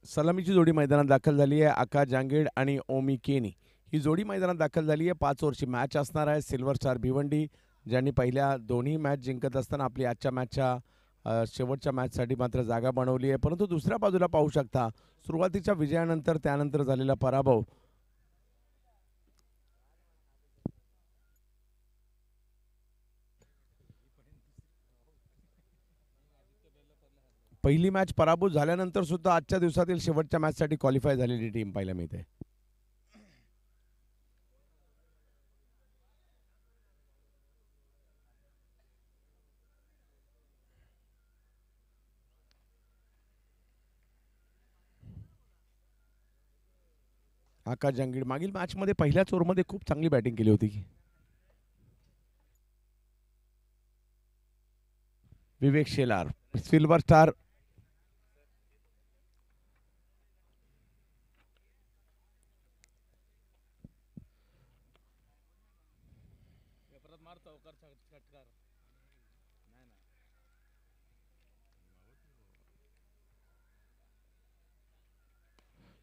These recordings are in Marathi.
सलामीची जोडी मैदानात दाखल झाली आहे. आकाश जांगीड आणि ओमी केनी ही जोडी मैदानात दाखल झाली आहे. 5 ओव्हरची मॅच असणार आहे. सिल्वर स्टार भिवंडी ज्यांनी पहिल्या दोन्ही मॅच जिंकत असताना आपली आजच्या मॅचच्या शेवटच्या मॅचसाठी मात्र जागा बनवली आहे. परंतु दुसऱ्या बाजूला पाहू शकता सुरुवातीच्या विजयानंतर त्यानंतर झालेला पराभव. पहिली मॅच पराभूत झाल्यानंतर सुद्धा आजच्या दिवसातील शेवटच्या मॅचसाठी क्वालिफाय झालेली टीम पाहायला मिळते. आकाश जांगीड मागील मॅचमध्ये पहिल्याच ओव्हरमध्ये खूप चांगली बॅटिंग केली होती. विवेक शेलार सिल्वर स्टार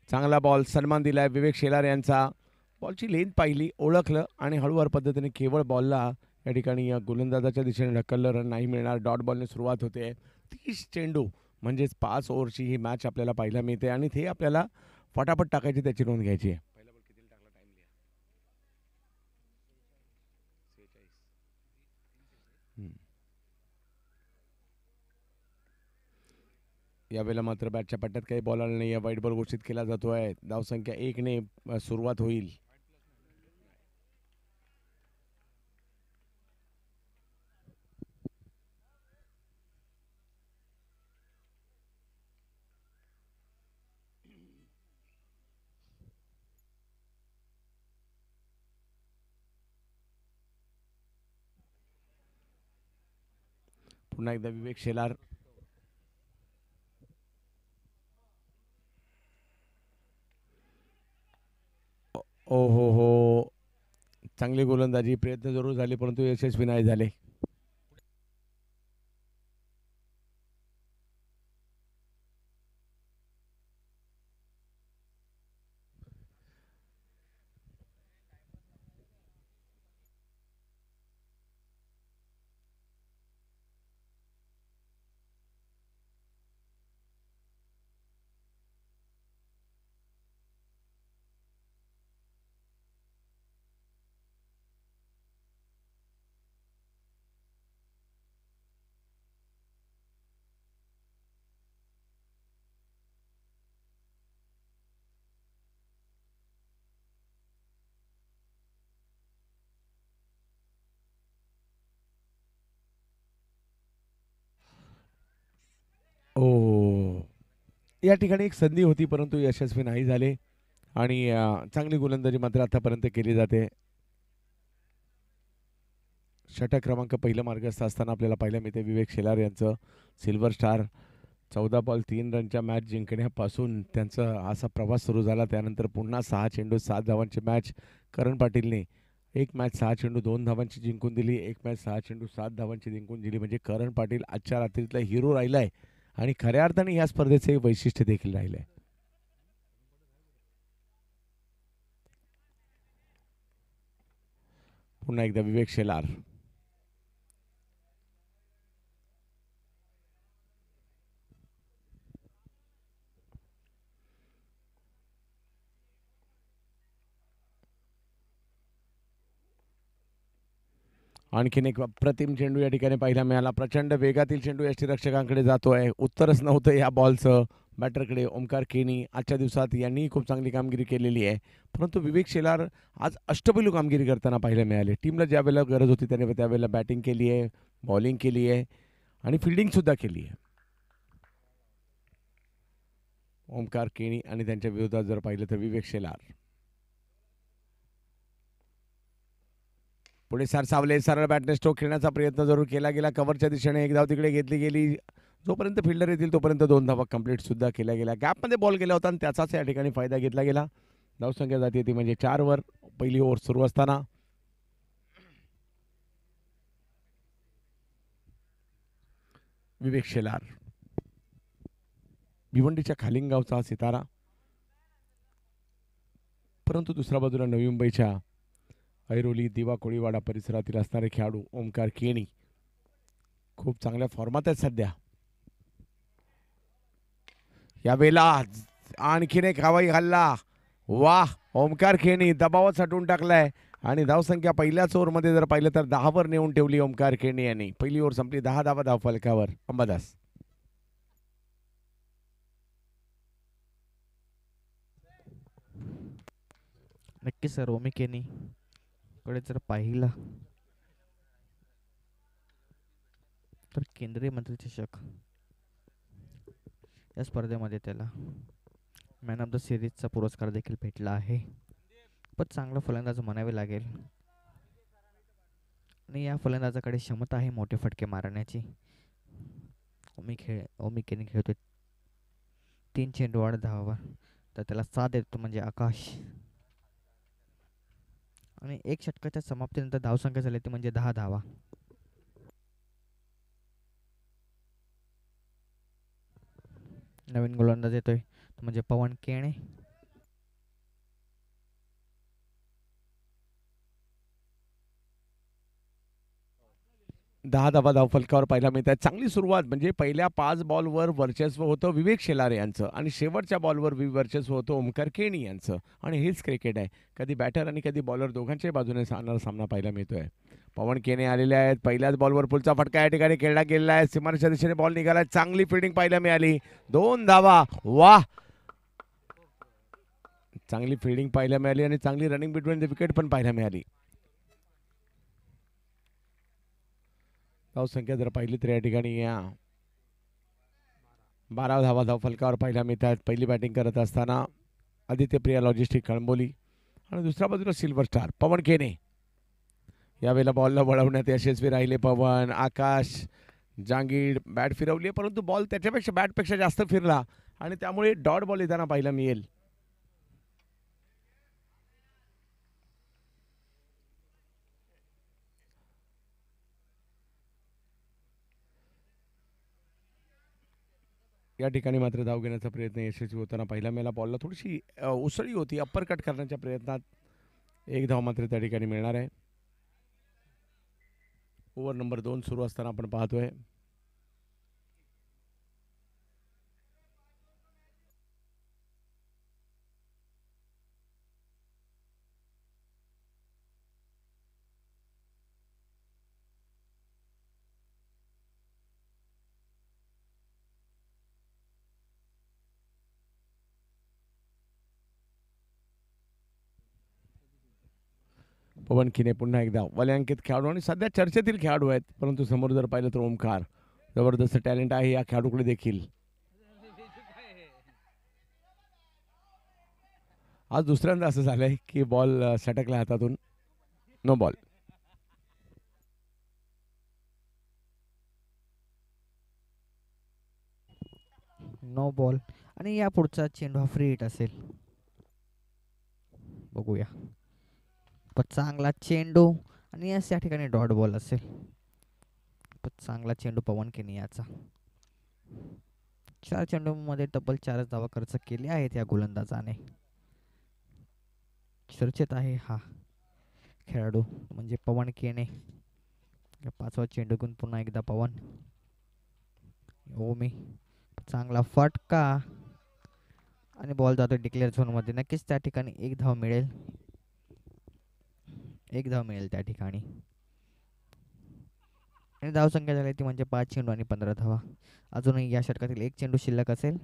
चांगला बॉल सन्मान दिलाय विवेक शेलार यांचा. बॉलची लेंथ पाहिली, ओळखलं आणि हळूवार पद्धतीने केवळ बॉलला या ठिकाणी या गोलंदाजाच्या दिशेने ढकललं. रन नाही मिळणार. डॉट बॉलने सुरुवात होते. 30 चेंडू म्हणजेच 5 ओव्हरची ही मॅच आपल्याला पाहायला मिळते आणि ते आपल्याला फटाफट टाकायची, त्याची नोंद घ्यायची आहे. यावेळेला मात्र बॅटच्या पट्ट्यात काही बॉल आला नाही. वाईट बॉल घोषित केला जातोय. धावसंख्या 1ने सुरुवात होईल. पुन्हा एकदा विवेक शेलार. ओ हो, चांगली गोलंदाजी, प्रयत्न जरूर झाले परंतु यशस्वी नाही झाले. ओ, या ठिकाणी एक संधी होती परंतु यशस्वी नाही झाले आणि चांगली गोलंदाजी मात्र आतापर्यंत केली जाते. षटक क्रमांक पहिलं मार्गस्थ असताना आपल्याला पाहायला मिळते विवेक शेलार यांचं. सिल्वर स्टार 14 बॉल 3 रनच्या मॅच जिंकण्यापासून त्यांचा असा प्रवास सुरू झाला. त्यानंतर पुन्हा 6 चेंडू 7 धावांची मॅच करण पाटीलने एक मॅच 6 चेंडू 2 धावांची जिंकून दिली. एक मॅच 6 चेंडू 7 धावांची जिंकून दिली. म्हणजे करण पाटील आजच्या रात्रीतला हिरो राहिलाय आणि खऱ्या अर्थाने या स्पर्धेचे वैशिष्ट्य देखील राहिलंय. पुन्हा एकदा विवेक शेलार. आणखीन एक अप्रतिम चेंडू या ठिकाणी पाहायला मिळाला. प्रचंड वेगातील चेंडू यष्टीरक्षकांकडे जातोय. उत्तरच नव्हतं या बॉलचं बॅटरकडे. ओमकार केनी आजच्या दिवसात यांनी खूप चांगली कामगिरी केलेली आहे. परंतु विवेक शेलार आज अष्टपैलू कामगिरी करताना पाहायला मिळाले. टीमला ज्या वेळेला गरज होती त्याने त्यावेळेला बॅटिंग केली आहे, बॉलिंग केली आहे आणि फिल्डिंगसुद्धा केली आहे. ओमकार केनी आणि त्यांच्या विरोधात जर पाहिलं तर विवेक शेलार. पुढे सरसावले. सरळ बॅटने स्ट्रोक खेळण्याचा प्रयत्न जरूर केला गेला. कव्हरच्या दिशेने एक धाव तिकडे घेतली गेली. जोपर्यंत फिल्डर येतील तोपर्यंत 2 धावा कंप्लीट सुद्धा केल्या गेल्या. गॅपमध्ये बॉल गेला होता आणि त्याचाच या ठिकाणी फायदा घेतला गेला. धावसंख्या जाती ती म्हणजे 4 वर पहिली ओव्हर सुरू असताना. विवेक शेलार. भिवंडीच्या खालिंगावचा हा सितारा, परंतु दुसऱ्या बाजूला नवी मुंबईच्या ऐरोली दिवा कोळीवाडा परिसरातील असणारे खेळाडू ओमकार केणी खूप चांगल्या फॉर्मात आहेत सध्या. यावेळेला आणखीन एक हवाई हल्ला. वाह, ओमकार खेणी दबावात साठवून टाकलाय आणि धावसंख्या पहिल्याच ओव्हरमध्ये जर पाहिलं तर 10वर नेऊन ठेवली ओमकार खेणी यांनी. पहिली ओव्हर संपली, 10 धावा धावफलकावर. अंबादास नक्की सर, ओमी केनी कडे जर पाहिलं तर केंद्रीय मंत्री चषक या स्पर्धेमध्ये त्याला मॅन ऑफ द सिरीजचा पुरस्कार देखील भेटला आहे. पण चांगला फलंदाज म्हणावे लागेल आणि या फलंदाजाकडे क्षमता आहे मोठे फटके मारण्याची. ओमी केनी खेळतोय 3 चेंडू 8 धावावर, तर त्याला साथ देतो म्हणजे आकाश. आणि 1 षटकाच्या समाप्तीनंतर धावसंख्या झाली ती म्हणजे 10 धावा. नवीन गोलंदाज येतोय तो म्हणजे पवन केणे. 10 धावा धावफलकावर पाहायला मिळत आहे. चांगली सुरुवात म्हणजे पहिल्या 5 बॉलवर वर्चस्व होतं विवेक शेलार यांचं आणि शेवटच्या बॉलवर वर्चस्व होतं ओमकार केणी यांचं. आणि हेच क्रिकेट आहे, कधी बॅटर आणि कधी बॉलर दोघांच्याही बाजूने सामना पाहायला मिळतोय. पवन केणे आलेले आहेत. पहिल्याच बॉलवर पुलचा फटका या ठिकाणी खेळला गेलेला आहे. सीमारेषेच्या दिशेने बॉल निघाला. चांगली फिल्डिंग पाहायला मिळाली. 2 धावा. वाह, चांगली फिल्डिंग पाहायला मिळाली आणि चांगली रनिंग बिटवीन द विकेट पण पाहायला मिळाली. धावसंख्या जर पाहिली तर या ठिकाणी 12 धावा धावफलकावर पाहायला मिळतात. पहिली बॅटिंग करत असताना आदित्य प्रिया लॉजिस्टिक कळंबोली आणि दुसऱ्या बाजूला सिल्वर स्टार पवन केने. यावेळेला बॉलला वळवण्यात यशस्वी राहिले पवन. आकाश जांगीड बॅट फिरवली परंतु बॉल त्याच्यापेक्षा बॅटपेक्षा जास्त फिरला आणि त्यामुळे डॉट बॉल येताना पाहायला मिळेल. या ठिकाणी मात्र धाव घेण्याचा प्रयत्न यशस्वी होताना पाहिला मिळाला. बॉलला थोडीशी उसळी होती. अप्पर कट करण्याच्या प्रयत्नात 1 धाव मात्र त्या ठिकाणी मिळणार आहे. ओव्हर नंबर 2 सुरू असताना आपण पाहतोय पवन खिने पुन्हा एकदा वलयांकित खेळाडू आणि सध्या चर्चेतील खेळाडू आहेत. परंतु समोर जर पाहिलं तर ओमकार जबरदस्त टॅलेंट आहे या खेळाडूकडे देखील. आज दुसऱ्यांदा असं झालंय की बॉल सटकला हातातून. No ball. नो बॉल आणि या पुढचा चेंडू हा फ्री हिट असेल. बघूया. पण चांगला चेंडू आणि या ठिकाणी डॉट बॉल असेल. पण चांगला चेंडू पवन केनी याचा. 4 चेंडूमध्ये तब्बल 4 धावा खर्च केले आहेत या गोलंदाजाने. चर्चेत आहे हा खेळाडू म्हणजे पवन केने. 5वा चेंडू घेऊन पुन्हा एकदा पवन. ओमी चांगला फटका आणि बॉल जातो डिक्लेअर झोनमध्ये. नक्कीच त्या ठिकाणी 1 धाव मिळेल. 1 धाव मिळेल त्या ठिकाणी आणि धावसंख्या झाली ती म्हणजे 5 चेंडू आणि 15 धावा. अजूनही या षटकातील 1 चेंडू शिल्लक असेल.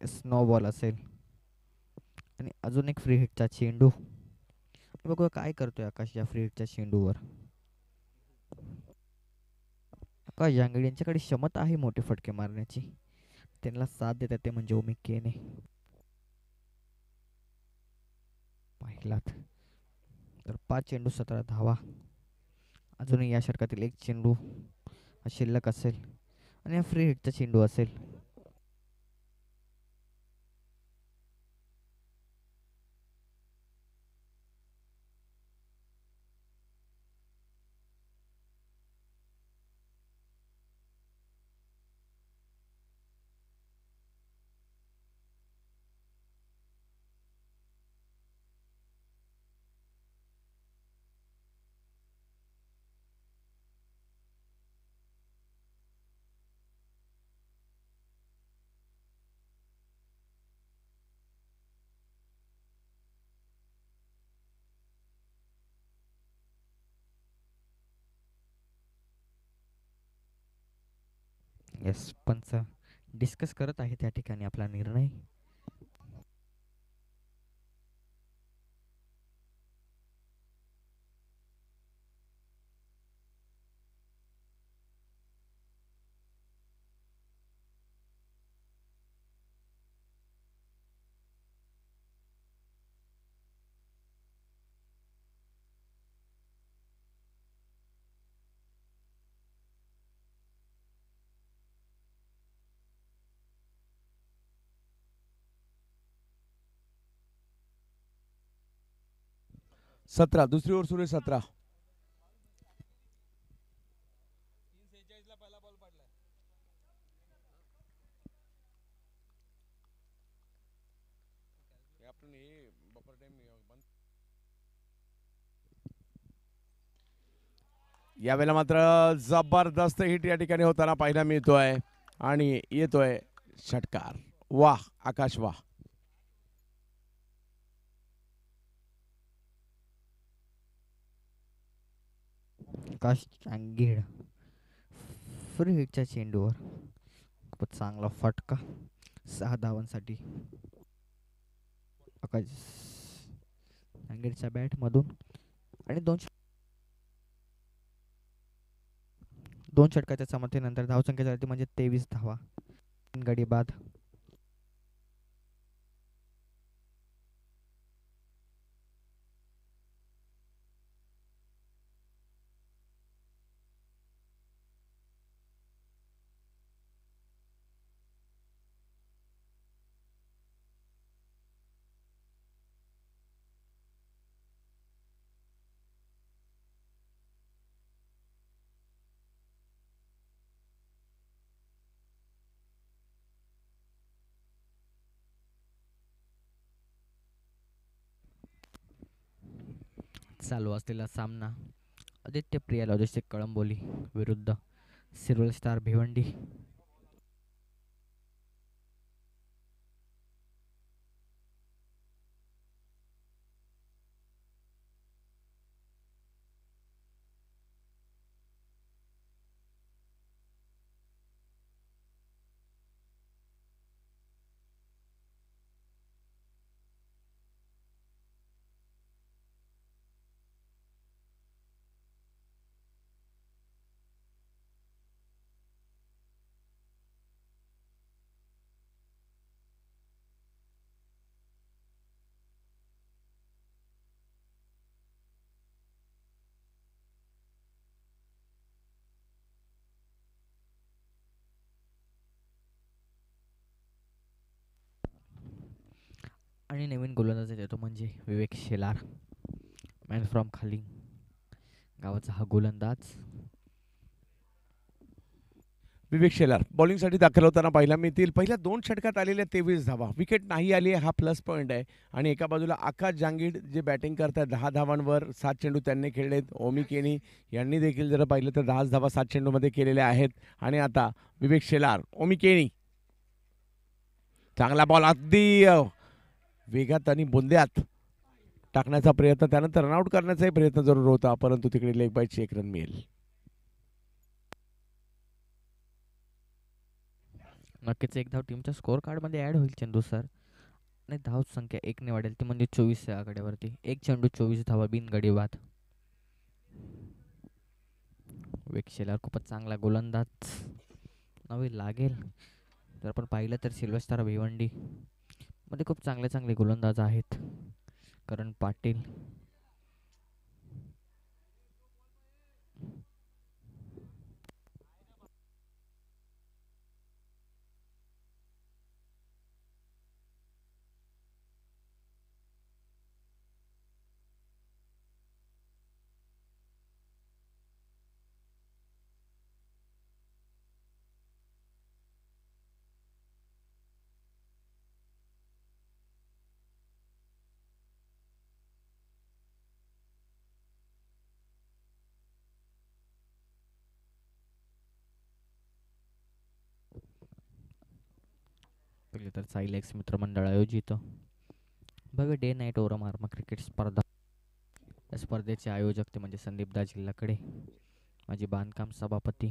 स्नो बॉल असेल. आणि अजून एक फ्री हिटचा चेंडू. बघूया काय करतोय आकाश या फ्री हिटच्या चेंडूवर. आकाश जांगीड यांच्याकडे क्षमता आहे मोठे फटके मारण्याची. त्यांना साथ देतात ते म्हणजे ओमी केने. पाहिलात तर 5 चेंडू 17 धावा. अजूनही या षटकातील एक चेंडू शिल्लक असेल आणि हा फ्री हिटचा चेंडू असेल. येस पंच डिस्कस करत आहे त्या ठिकाणी आपला निर्णय. सतरा दुसरी ओव्हर सुरू आहे 17. यावेळेला मात्र जबरदस्त हिट या ठिकाणी होताना पाहायला मिळतोय आणि येतोय षटकार. वाह आकाश वाह. आकाश जांगीड फ्री हिटच्या चेंडूवर खूपच चांगला फटका 6 धावांसाठी. आकाश जांगीडच्या बॅट मधून आणि दोन षटकाच्या समर्थेनंतर धावसंख्या झाली म्हणजे 23 धावा. 3 गडी बाद. चालू असलेला सामना आदित्य प्रिया लॉजिस्टिक कळंबोली विरुद्ध सिल्वर स्टार भिवंडी. आणि नवीन गोलंदाज येतो म्हणजे विवेक शेलार. मॅन फ्रॉम खाली गावाचा हा गोलंदाज. विवेक शेलार बॉलिंगसाठी दाखल होताना पाहायला मिळतील. पहिल्या 2 षटकात आलेल्या 23 धावा. विकेट नाही आली हा प्लस पॉईंट आहे. आणि एका बाजूला आकाश जांगीड जे बॅटिंग करतात 10 धावांवर 7 चेंडू त्यांनी खेळलेत. ओमी केनी यांनी देखील जर पाहिलं तर 10 धावा 7 चेंडूमध्ये केलेल्या आहेत. आणि आता विवेक शेलार ओमी केनी चांगला बॉल अगदी वेगात आणि बुंद्यात टाकण्याचा प्रयत्न, त्यानंतर रनआउट करण्याचाही प्रयत्न जरूर होता, परंतु तिकडे लेग बायची 1 रन मिळेल. नक्कीच एक धाव टीमच्या स्कोअर कार्डमध्ये ॲड होईल चंदू सर. आणि धाव संख्या 1ने वाढेल ती म्हणजे 24 या आकड्यावरती. एक चेंडू 24 धावा बिनगडी बाद. वेक्षेला खूपच चांगला गोलंदाज नवी लागेल. जर आपण पाहिलं तर सिल्व्हस्टर भिवंडी मध्ये खूप चांगले चांगले गोलंदाज आहेत. करण पाटील, पहिले तर सायलेक्स मित्रमंडळ आयोजित भव्य डे नाईट ओरमार्मा क्रिकेट स्पर्धा. या स्पर्धेचे आयोजक ते म्हणजे संदीप दाजी लकडे, माजी बांधकाम सभापती.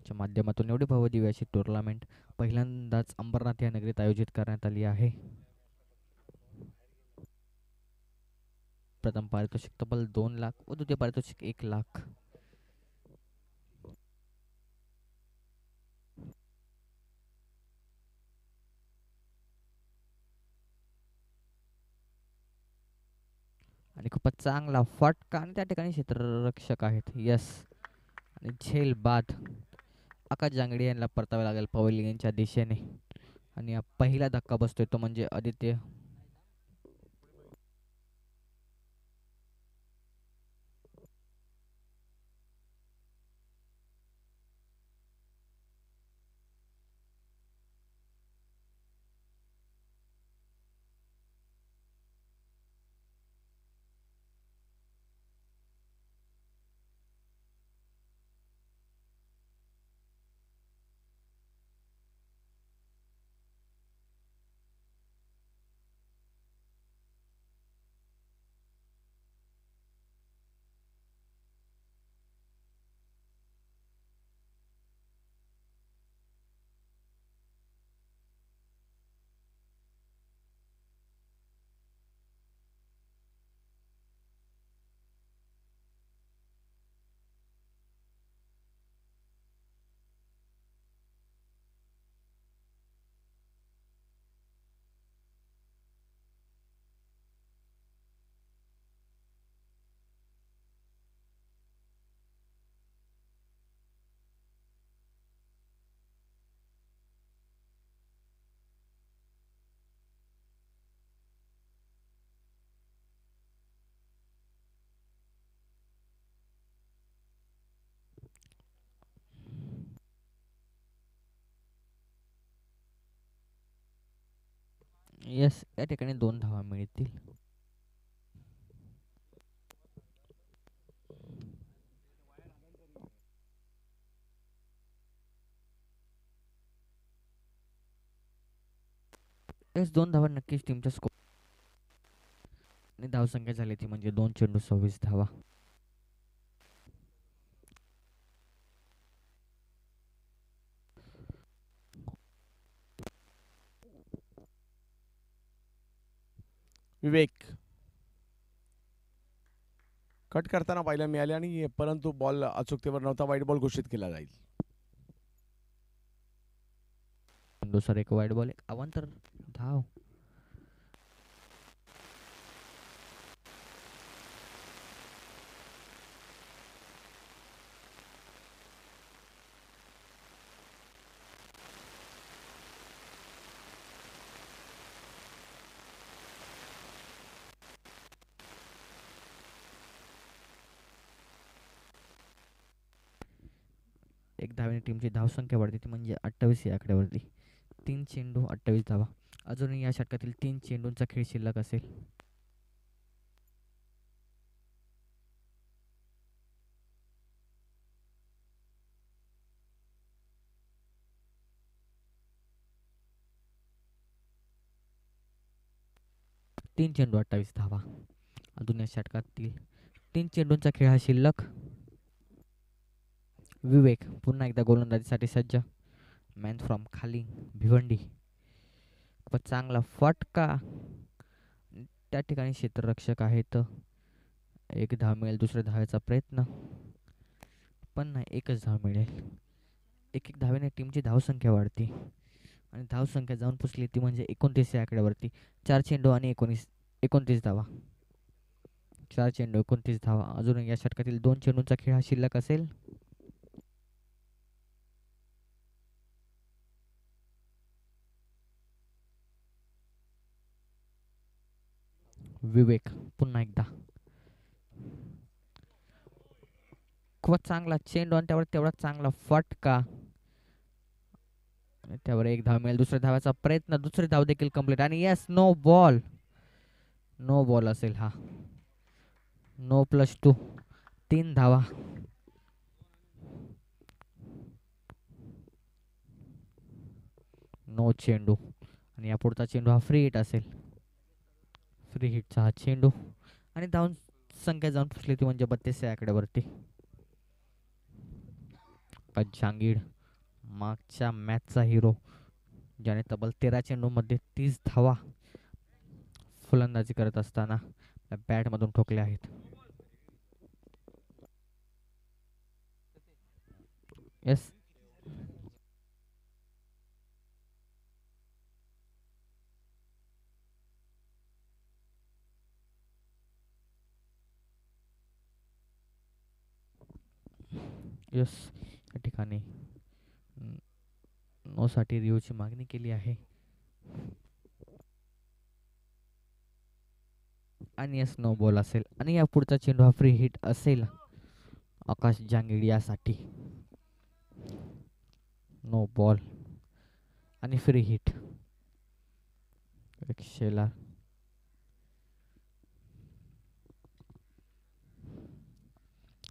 च्या माध्यमातून एवढी भव्य अशी टुर्नामेंट पहिल्यांदाच अंबरनाथ या नगरीत आयोजित करण्यात आली आहे. प्रथम पारितोषिक तब्बल 2 लाख व द्वितीय पारितोषिक 1 लाख. आणि खूपच चांगला फटका आणि त्या ठिकाणी क्षेत्ररक्षक आहेत यस. आणि झेल बाद आकाश जांगडे यांना परतावे लागेल पवेलियनच्या दिशेने. आणि हा पहिला धक्का बसतोय तो म्हणजे आदित्य यस. या ठिकाणी 2 धावा मिळतील. यस 2 धावा नक्कीच टीमच्या स्कोर. आणि धावसंख्या झाली ती म्हणजे 2 चेंडू 26 धावा. विवेक कट करताना पाहायला मिळाले आणि परंतु बॉल अचूकतेवर नव्हता. वाईट बॉल घोषित केला जाईल. दुसरा एक वाईड बॉल एक अवांतर धाव. एक धावेने टीमची धावसंख्या वाढते ती म्हणजे 28 या आकड्यावरती. 3 चेंडू 28 धावा. अजूनही या षटकातील 3 चेंडूंचा खेळ शिल्लक असेल. तीन चेंडू 28 धावा. अजून या षटकातील 3 चेंडूंचा खेळ हा शिल्लक. विवेक पुन्हा एकदा गोलंदाजीसाठी सज्ज. मॅन फ्रॉम खाली भिवंडी. खूपच चांगला फटका. त्या ठिकाणी क्षेत्ररक्षक आहेत. एक धाव मिळेल. दुसऱ्या धावेचा प्रयत्न पण नाही. एकच धाव मिळेल. एक धावेने टीमची धावसंख्या वाढते आणि धावसंख्या जाऊन पुसली ती म्हणजे 29 या आकड्यावरती. 4 चेंडू आणि 29 धावा. 4 चेंडू 29 धावा. अजून या षटकातील 2 चेंडूंचा खेळ हा शिल्लक असेल. विवेक पुन्हा एकदा. खूपच चांगला चेंडू आणि त्यावर तेवढा चांगला फटका. त्यावर एक धाव मिळेल. दुसऱ्या धावाचा प्रयत्न. दुसरी धाव देखील कंप्लीट आणि yes no ball. No ball असेल हा. नो +2. 3 धावा. नो चेंडू आणि या पुढचा चेंडू हा फ्री हिट असेल. फ्री हिटचा हा चेंडू आणि धावून संख्या जाऊन पुसली ती म्हणजे 32 या आकड्यावरती. जहांगीर मागच्या मॅचचा हिरो ज्याने तब्बल 13 चेंडूमध्ये 30 धावा फलंदाजी करत असताना बॅटमधून ठोकले आहेत. यस यस या ठिकाणी नो साठी रिओची मागणी केली आहे आणि यस नो बॉल असेल आणि या पुढचा चेंडू हा फ्री हिट असेल आकाश जांगीड यासाठी. नो बॉल आणि free hit. Shelar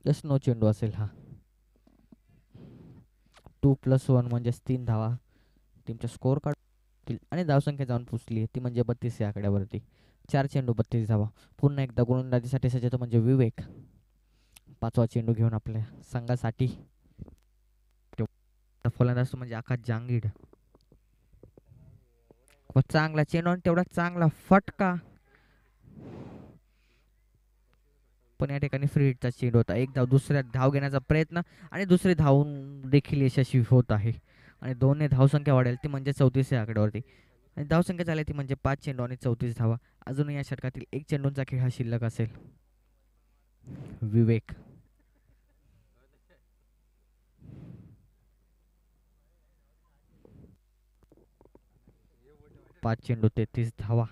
yes no चेंडू असेल हा. 2+1 म्हणजेच 3 धावा टीमच्या स्कोअर कार्ड आणि धावसंख्या जाऊन पुसली ती म्हणजे 32 या आकड्यावरती. 4 चेंडू 32 धावा. पुन्हा एकदा गोलंदाजीसाठी सज्ज म्हणजे विवेक. 5वा चेंडू घेऊन आपल्या संघासाठी फलंदाज म्हणजे आकाश जांगीड. चांगला चेंडू आणि तेवढा चांगला फटका पण या ठिकाणी फ्री हिटचा चेंडू होता. एक धाव. दुसऱ्या धाव घेण्याचा प्रयत्न आणि दुसरी धाव देखील यशस्वी होत आहे आणि दोन्ही धावसंख्या वाढेल ती म्हणजे 34 या आकड्यावरती आणि धावसंख्या झाली ती म्हणजे 5 चेंडू आणि 34 धावा. अजूनही या षटकातील 1 चेंडूंचा खेळ हा शिल्लक असेल. विवेक 5 चेंडू 33 धावा.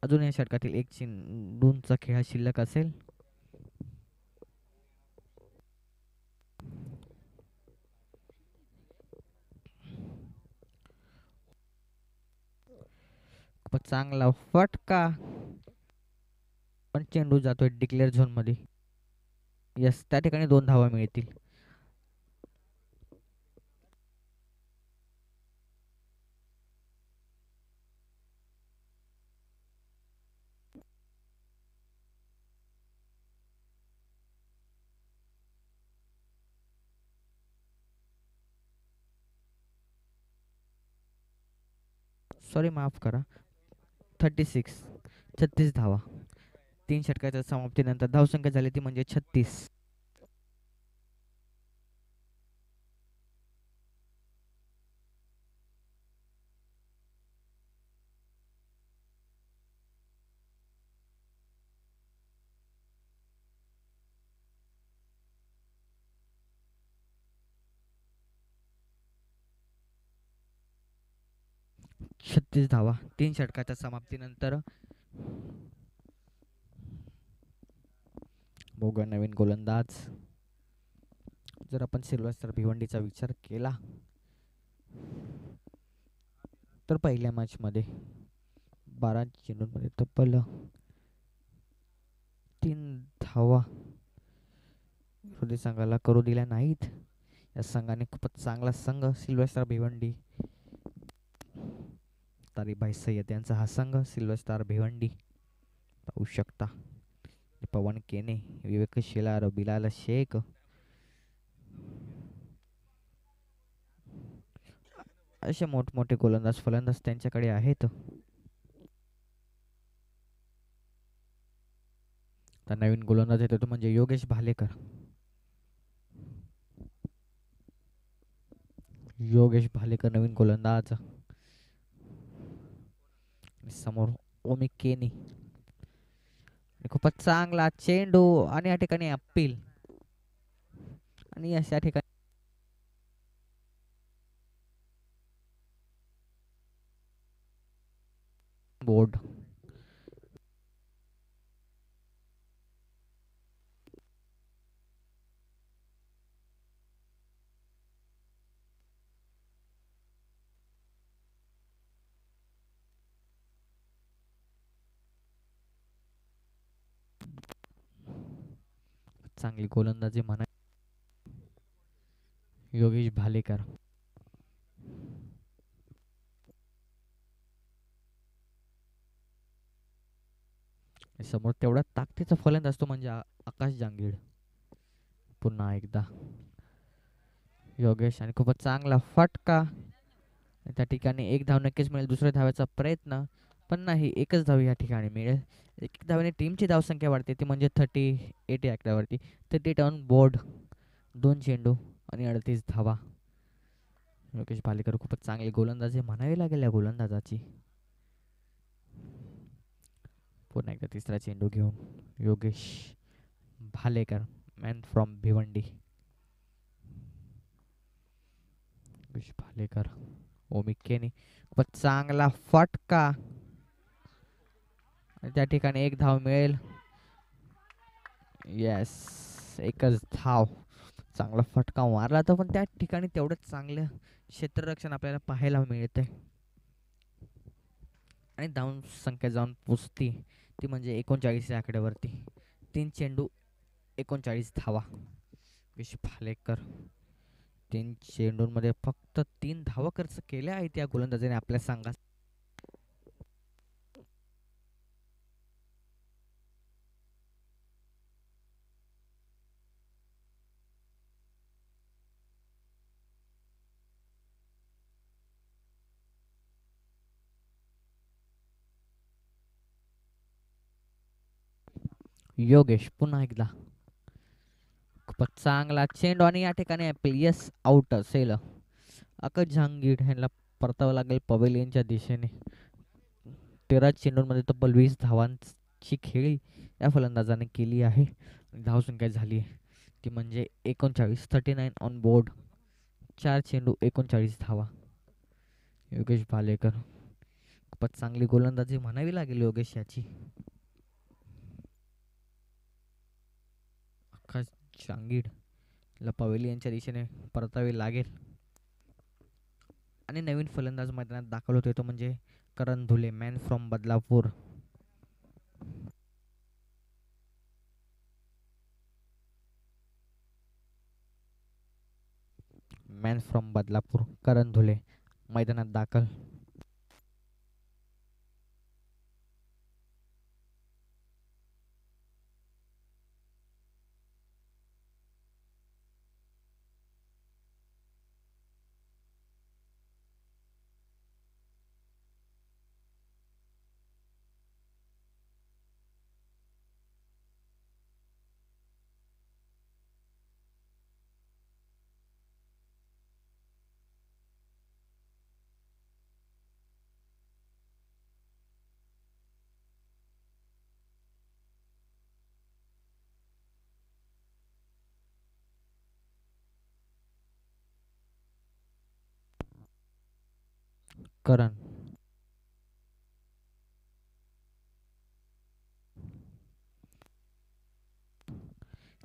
अजून या षटकातील 1 चेंडूंचा खेळ हा शिल्लक असेल. चांगला फटका पण चेंडू जातोय डिक्लेअर झोन मध्ये. यस त्या ठिकाणी 2 धावा मिळतील. सॉरी माफ करा. 36 धावा. 3 षटकाच्या समाप्तीनंतर धावसंख्या झाली ती म्हणजे 36. धावा 3 षटकाच्या समाप्तीनंतर. बघूया नवीन गोलंदाज. जर आपण सिल्व्हस्टर भिवंडीचा विचार केला तर पहिल्या मॅच मध्ये 12 चेंडूंमध्ये तब्बल 3 धावा विरोधी संघाला करू दिल्या नाहीत. या संघाने खूपच चांगला संघ सिल्व्हस्टर भिवंडी तारीबाई सय्यद यांचा हा संघ सिल्व्हस्टर भिवंडी पाहू शकता. पवन केने, विवेक शेलार, बिलाल शेख, असे मोठमोठे गोलंदाज फलंदाज त्यांच्याकडे आहेत. तर नवीन गोलंदाज येतो तो म्हणजे योगेश भालेकर. योगेश भालेकर नवीन गोलंदाज. समोर ओमी केनी. खूपच चांगला चेंडू आणि या ठिकाणी अपील. आणि अशा ठिकाणी बोर्ड. चांगली गोलंदाजी म्हणा योगेश भालेकर. समोर तेवढा ताकदीचा फलंदाज असतो म्हणजे आकाश जांगीड. पुन्हा एकदा योगेश आणि खूपच चांगला फटका. त्या ठिकाणी एक धाव नक्कीच मिळेल. दुसऱ्या धाव्याचा प्रयत्न पण नाही. एकच धाव या ठिकाणी मिळेल. एक धावेने टीमची धावसंख्या वाढते ती म्हणजे 38 या आकड्यावरती. 38 ऑन बोर्ड. 2 चेंडू आणि 38 धावा. योगेश भालेकर खूपच चांगली गोलंदाजी म्हणावी लागेल या गोलंदाजाची. पुन्हा एकदा तिसरा चेंडू घेऊन योगेश भालेकर मॅन फ्रॉम भिवंडी. योगेश भालेकर ओमी केनी खूपच चांगला फटका. त्या ठिकाणी एक धाव मिळेल. येस एकच धाव. चांगला फटका मारला तर पण त्या ठिकाणी तेवढंच चांगलं क्षेत्ररक्षण आपल्याला पाहायला मिळतंय. आणि धाव संख्या जाऊन पोचती ती म्हणजे 39 या आकड्यावरती. 3 चेंडू 39 धावा. योगेश भालेकर 3 चेंडूंमध्ये फक्त 3 धावा खर्च केल्या आहेत या गोलंदाजाने आपल्या संघात. योगेश पुन्हा एकदा खूपच चांगला चेंडू आणि या ठिकाणी येस आउट असेल. आकाश जहांगीर ह्यांना परतावं लागेल पवेलियनच्या दिशेने. 13 चेंडूंमध्ये तब्बल 20 धावांची खेळी या फलंदाजाने केली आहे. धावसंख्या झाली ती म्हणजे 39 ऑन बोर्ड. 4 चेंडू 39 धावा. योगेश भालेकर खूपच चांगली गोलंदाजी म्हणावी लागेल योगेश याची. आकाश जहांगीर ला पवेलियनच्या दिशेने परतावे लागेल. आणि नवीन फलंदाज मैदानात दाखल होतोय तो म्हणजे Karan Dhule man from Badlapur. Man from Badlapur Karan Dhule मैदानात दाखल. करण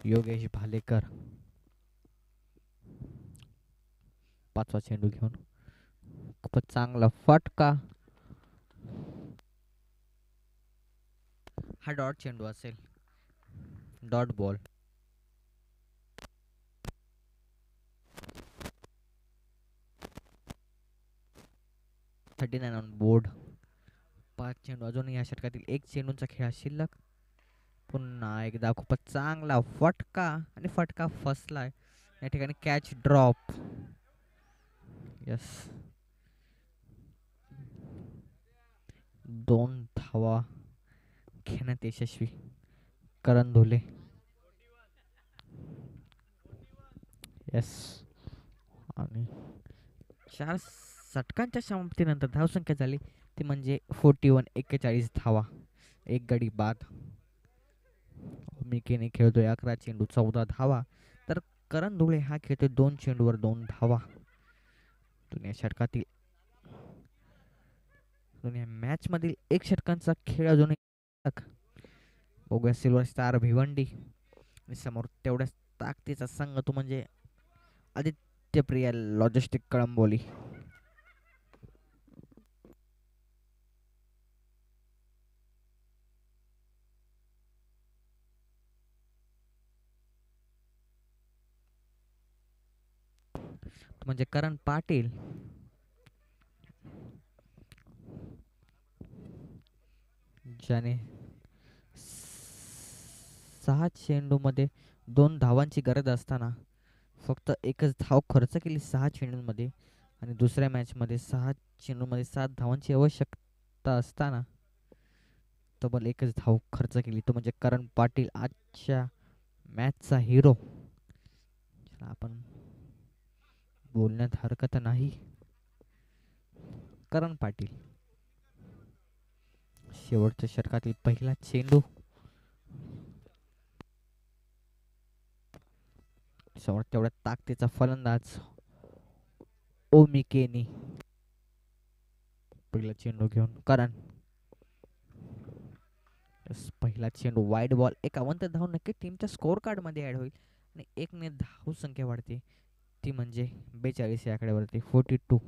योगेश भालेकर 5वा चेंडू घेऊन खूपच चांगला फटका. हा डॉट चेंडू असेल. Dot ball. 39 on board. 5 चेंडू अजून या षटकातील एक चेंडूंचा खेळ शिल्लक. पुन्हा एकदा खूपच चांगला फटका आणि फटका फसलाय. या ठिकाणी कॅच ड्रॉप. यस 2 धावा घेण्यात यशस्वी करण धुले. येस. आणि 4 षटकांच्या समाप्तीनंतर धावसंख्या झाली ती म्हणजे 41 धावा, एक गडी बाद. मिकेने खेळतोय 11 चेंडू 14 धावा, तर करण धुळे हा खेळतोय 2 चेंडूवर 2 धावा. दुनिया षटकातील दुनिया मॅच मधील 1 षटकांचा खेळ अजूनही बघूया. सिल्वर स्टार भिवंडी आणि समोर तेवढ्याच ताकदीचा संघ तो म्हणजे आदित्यप्रिया लॉजिस्टिक कळंबोली. म्हणजे करण पाटील ज्याने 6 चेंडूमध्ये 2 धावांची गरज असताना फक्त एकच धाव खर्च केली 6 चेंडूंमध्ये, आणि दुसऱ्या मॅचमध्ये 6 चेंडूंमध्ये 7 धावांची आवश्यकता असताना तब्बल एकच धाव खर्च केली. तो म्हणजे करण पाटील, आजच्या मॅचचा हिरो. आपण बोलण्यात हरकत नाही. करण पाटील शेवटच्या षटकातील पहिला चेंडू, समोर तेवढ्या ताकदीचा फलंदाज ओमिकेनी पहिला चेंडू घेऊन करण. पहिला चेंडू वाईड बॉल, 51 धाव नक्की टीमच्या स्कोर कार्ड मध्ये ऍड होईल आणि 1 ने धाव संख्या वाढते ती म्हणजे 42 या आकड्यावरती 42.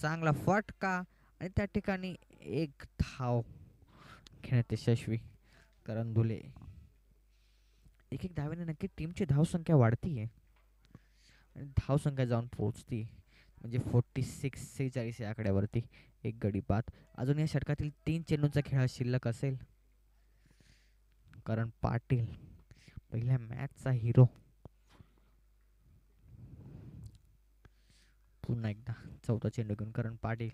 चांगला फटका आणि त्या ठिकाणी एक धाव घेण्यात यशस्वी करण धुले. एक एक धावेने नक्की टीमची धावसंख्या वाढतीये आणि धावसंख्या जाऊन पोहोचती म्हणजे 46 या आकड्यावरती, एक गडी बाद. अजून या षटकातील 3 चेंडूंचा खेळ शिल्लक असेल. करण पाटील पहिल्या मॅचचा हिरो पुन्हा एकदा 14 चेंडू घेऊन करण पाटील.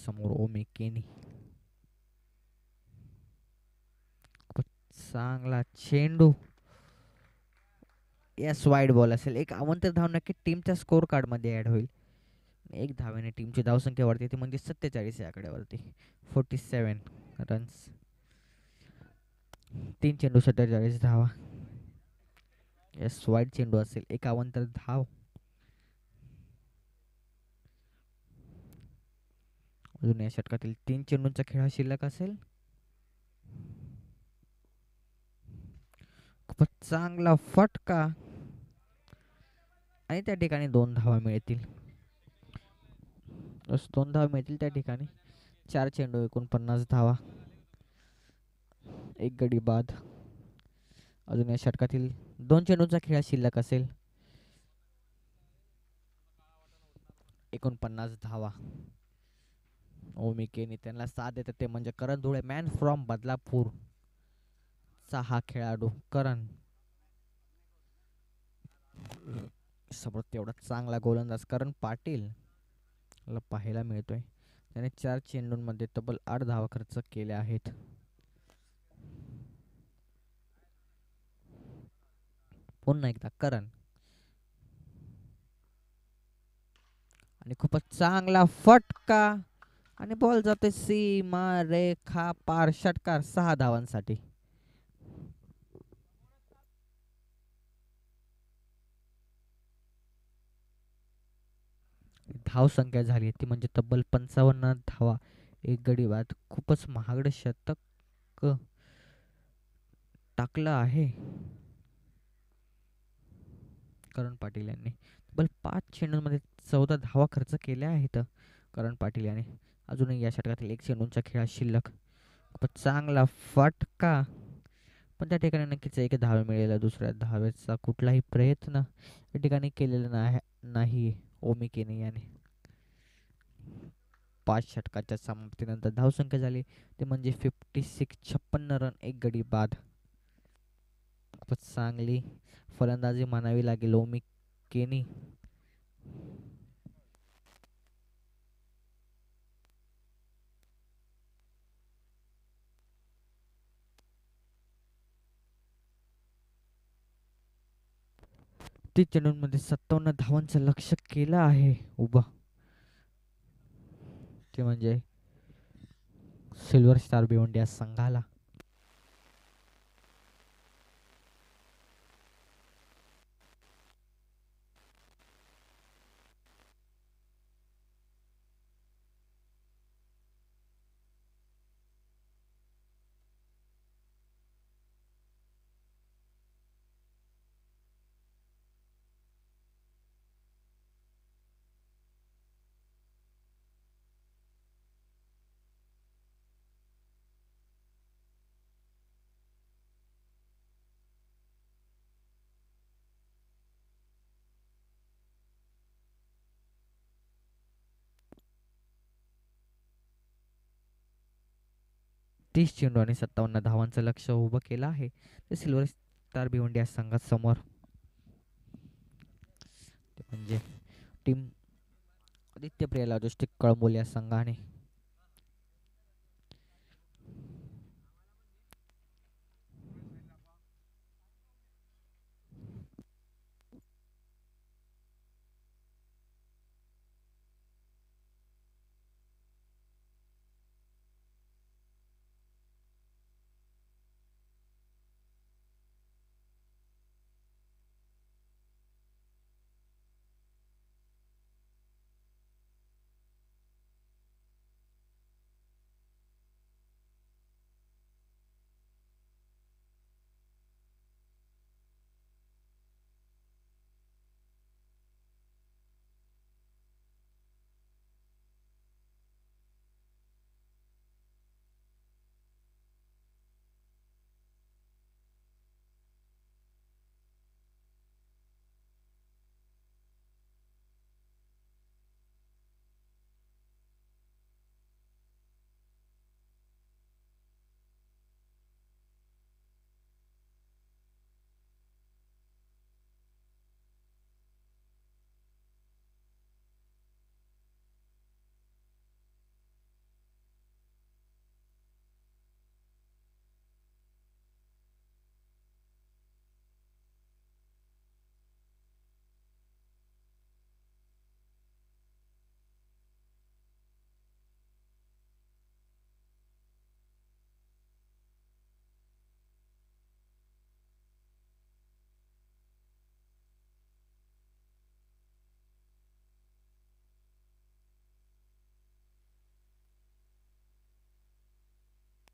समोर ओमिकेनी चांगला चेंडू, यस वाईड बॉल असेल. एक अवंतर धाव नक्की टीमच्या स्कोर कार्ड मध्ये ऍड होईल. एक धावेने टीमची धावसंख्या वाढते ती म्हणजे 47 या आकड्यावरती 47 रन्स. 3 चेंडू 47 धावा. यस वाईड चेंडू असेल, एक अवंतर धाव. अजून या षटकातील 3 चेंडूंचा खेळ शिल्लक असेल. खूपच चांगला फटका आणि त्या ठिकाणी 2 धावा मिळतील. बस 2 धावा मिळतील त्या ठिकाणी. 4 चेंडू 49 धावा. 1 गडी बाद. अजून या षटकातील 2 चेंडूंचा खेळ शिल्लक असेल. 49 धावा. ओमी केनी त्यांना साथ देतात ते म्हणजे करण धुळे, मॅन फ्रॉम बदलापूर चा हा खेळाडू करण. समोर तेवढा चांगला गोलंदाज करण पाटील ला पाहायला मिळतोय. त्याने 4 चेंडूंमध्ये तब्बल 8 धावा खर्च केल्या आहेत. पुन्हा एकदा करण आणि खूपच चांगला फटका आणि बॉल जाते सीमा रेखा पार. षटकार 6 धावांसाठी. धाव संख्या झाली ती म्हणजे तब्बल 55 धावा. 1 गडी बाद. खूपच महागडे शतक टाकलं आहे करण पाटील यांनी. तब्बल 5 चेंडूंमध्ये 14 धावा खर्च केल्या आहेत करण पाटील यांनी. अजूनही या षटकातील 1 चेंडूंचा खेळ शिल्लक. खूपच चांगला फटका पण त्या ठिकाणी नक्कीच 1 धावा मिळेल. दुसऱ्या धावेचा कुठलाही प्रयत्न या ठिकाणी केलेला नाही ओमी केनी याने. 5 षटकाच्या समाप्तीनंतर धावसंख्या झाली ते म्हणजे 56 रन. 1 गडी बाद. खूपच चांगली फलंदाजी म्हणावी लागेल ओमी केनी. तीस चेंडूंमध्ये 57 धावांचं लक्ष केलं आहे उभं. ते म्हणजे सिल्वर स्टार भिवंडी या संघाला. तीस चेंडू आणि 57 धावांचं लक्ष उभं केलं आहे ते सिल्वर स्टार भिवंडी या संघासमोर. ते म्हणजे टीम आदित्य प्रिया लॉजिस्टिक कळंबोली या संघाने.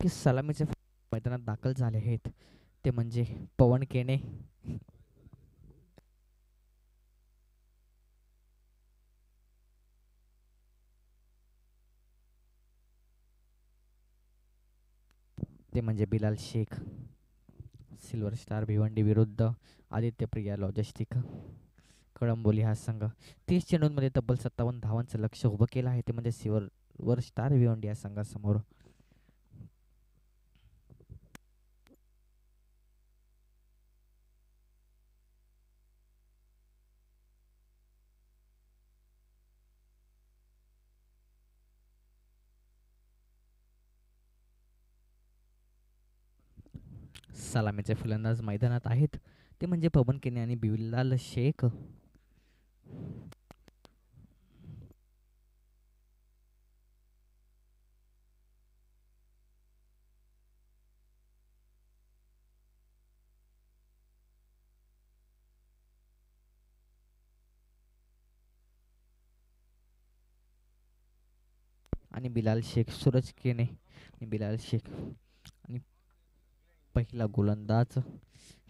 की सलामीचे मैदानात दाखल झाले आहेत ते म्हणजे पवन केने ते म्हणजे बिलाल शेख. सिल्वर स्टार भिवंडी विरुद्ध आदित्य प्रिया लॉजिस्टिक कळंबोली हा संघ 30 चेंडूंमध्ये तब्बल 57 धावांचं लक्ष उभं केलं आहे. ते म्हणजे सिल्वर स्टार भिवंडी या संघासमोर. सलामीचे फलंदाज मैदानात आहेत. ते म्हणजे पवन केने आणि बिलाल शेख. आणि बिलाल शेख, सूरज केने आणि बिलाल शेख. आणि पहिला गोलंदाज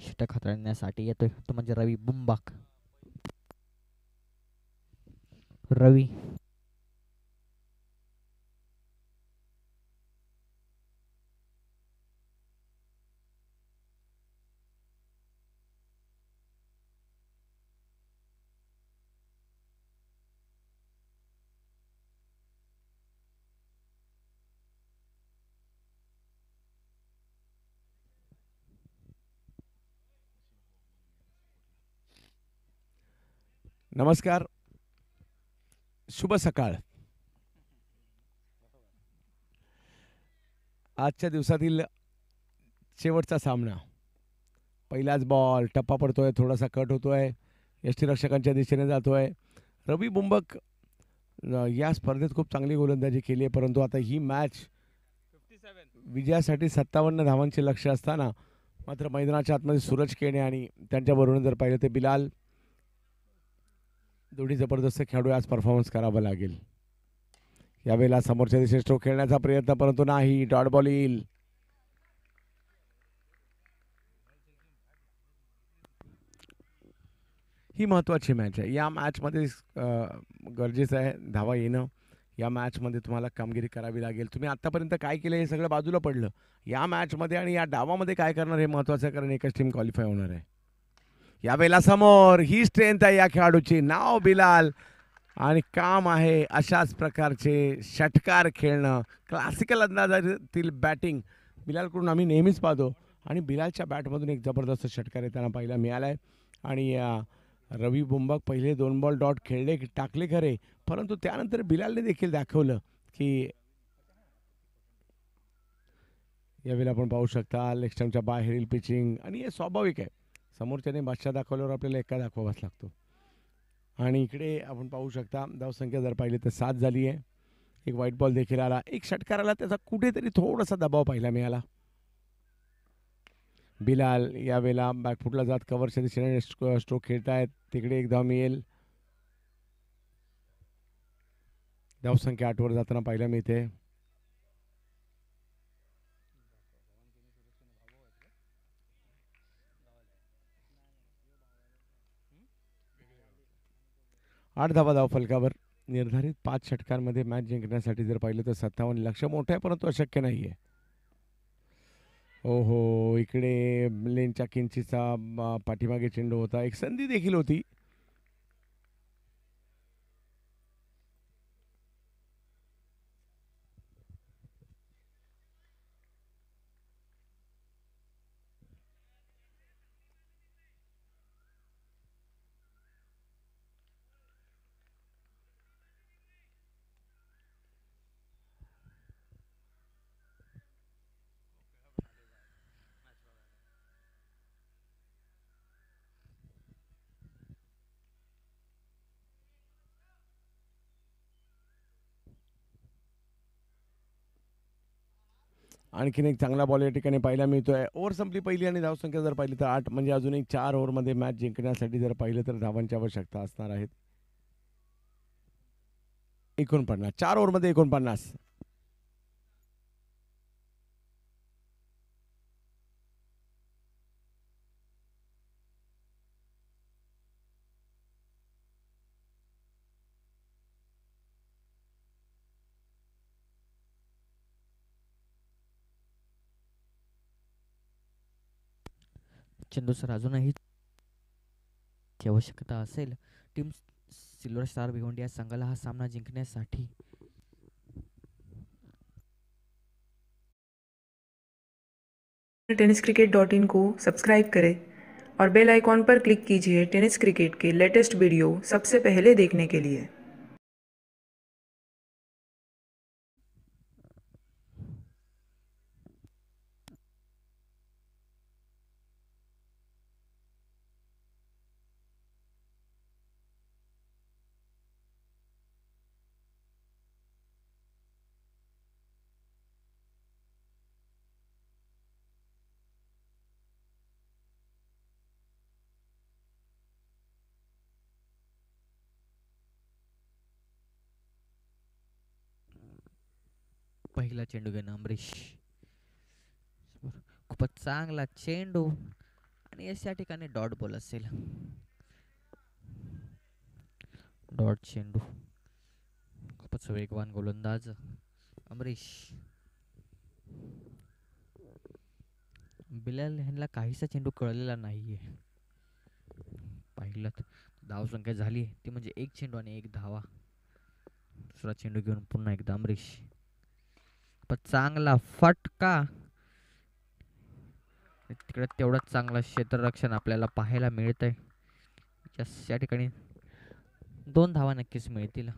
षटक हाताळण्यासाठी येतोय तो म्हणजे रवी बुंबाक. रवी नमस्कार, शुभ सकाळ. आजच्या दिवसातील शेवटचा सामना. पहिलाच बॉल टप्पा पडतोय, थोडासा कट होतोय, यष्टीरक्षकांच्या दिशेने जातोय. रवी बुंबक या स्पर्धेत खूप चांगली गोलंदाजी केली आहे, परंतु आता ही मॅच विजयासाठी 57 धावांचे लक्ष्य असताना मात्र मैदानाच्या आतमध्ये सूरज केने आणि त्यांच्याबरोबर जर पाहिलं तर बिलाल दोन्ही जबरदस्त खेळाडू आज परफॉर्मन्स करावा लागेल. यावेळेला समोरच्या दिशेने स्ट्रोक खेळण्याचा प्रयत्न, परंतु नाही, डॉट बॉल येईल. ही महत्त्वाची मॅच आहे. या मॅचमध्ये गरजेचं आहे धावा येणं. या मॅचमध्ये तुम्हाला कामगिरी करावी लागेल. तुम्ही आत्तापर्यंत काय केलं हे सगळं बाजूला पडलं. या मॅचमध्ये आणि या डावामध्ये काय करणार हे महत्त्वाचं आहे, कारण एकच टीम क्वालिफाय होणार आहे. यावेळेला समोर ही स्ट्रेंथ आहे या खेळाडूची, नाव बिलाल, आणि काम आहे अशाच प्रकारचे षटकार खेळणं. क्लासिकल अंदाजातील बॅटिंग बिलालकडून आम्ही नेहमीच पाहतो आणि बिलालच्या बॅटमधून एक जबरदस्त षटकार येताना पाहायला मिळाला आहे. आणि रवी बुंबक पहिले 2 बॉल डॉट खेळले टाकले खरे, परंतु त्यानंतर बिलालने देखील दाखवलं की यावेळेला आपण पाहू शकता लेग स्टंपच्या बाहेरील पिचिंग, आणि हे स्वाभाविक आहे. समोरच्याने बादशाह दाखवल्यावर आपल्याला एका दाखवावाच लागतो. आणि इकडे आपण पाहू शकता धावसंख्या जर पाहिली तर 7 झाली आहे. एक व्हाईट बॉल देखील आला, एक षटकार आला, त्याचा कुठेतरी थोडासा दबाव पाहायला मिळाला. बिलाल यावेळेला बॅकफुटला जात कव्हरच्या दिशेने स्ट्रोक खेळतायत, तिकडे एक धाव मिळेल. धावसंख्या 8 वर जाताना पाहायला मिळते. आठ धावा धाव फलकावर. निर्धारित 5 षटकांमध्ये मॅच जिंकण्यासाठी जर पाहिलं तर 57 लक्ष मोठं आहे, परंतु अशक्य नाही आहे. हो, इकडे लेनच्या किंचीचा पाठीमागे चेंडू होता, एक संधी देखील होती. आणखीन एक चांगला बॉल या ठिकाणी पाहायला मिळतोय. ओव्हर संपली पहिली आणि धावसंख्या जर पाहिली तर 8, म्हणजे अजून एक 4 ओव्हरमध्ये मॅच जिंकण्यासाठी जर पाहिलं तर धावांची आवश्यकता असणार आहेत. 49, 4 ओव्हरमध्ये 49. चेंडू सर अजूनही ची आवश्यकता असेल टीम सिल्वर स्टार भिवंडी या संघाला हा सामना जिंकण्यासाठी. tenniscricket.in को सब्सक्राइब करें और बेल आइकॉन पर क्लिक कीजिए टेनिस क्रिकेट के लेटेस्ट वीडियो सबसे पहले देखने के लिए. पहिला चेंडू घेणं अमरीश. खूपच चांगला चेंडू आणि या ठिकाणी डॉट बॉल असेल. डॉट चेंडू. खूपच वेगवान गोलंदाज अमरीश. बिलाल ह्यांना काहीसा चेंडू कळलेला नाहीये. पाहिलं धावसंख्या झाली ती म्हणजे एक चेंडू आणि एक धावा. दुसरा चेंडू घेऊन पुन्हा एकदा अमरीश. पण चांगला फटका. तिकडे तेवढंच चांगलं क्षेत्ररक्षण आपल्याला पाहायला मिळतंय. या ठिकाणी 2 धावा नक्कीच मिळतील.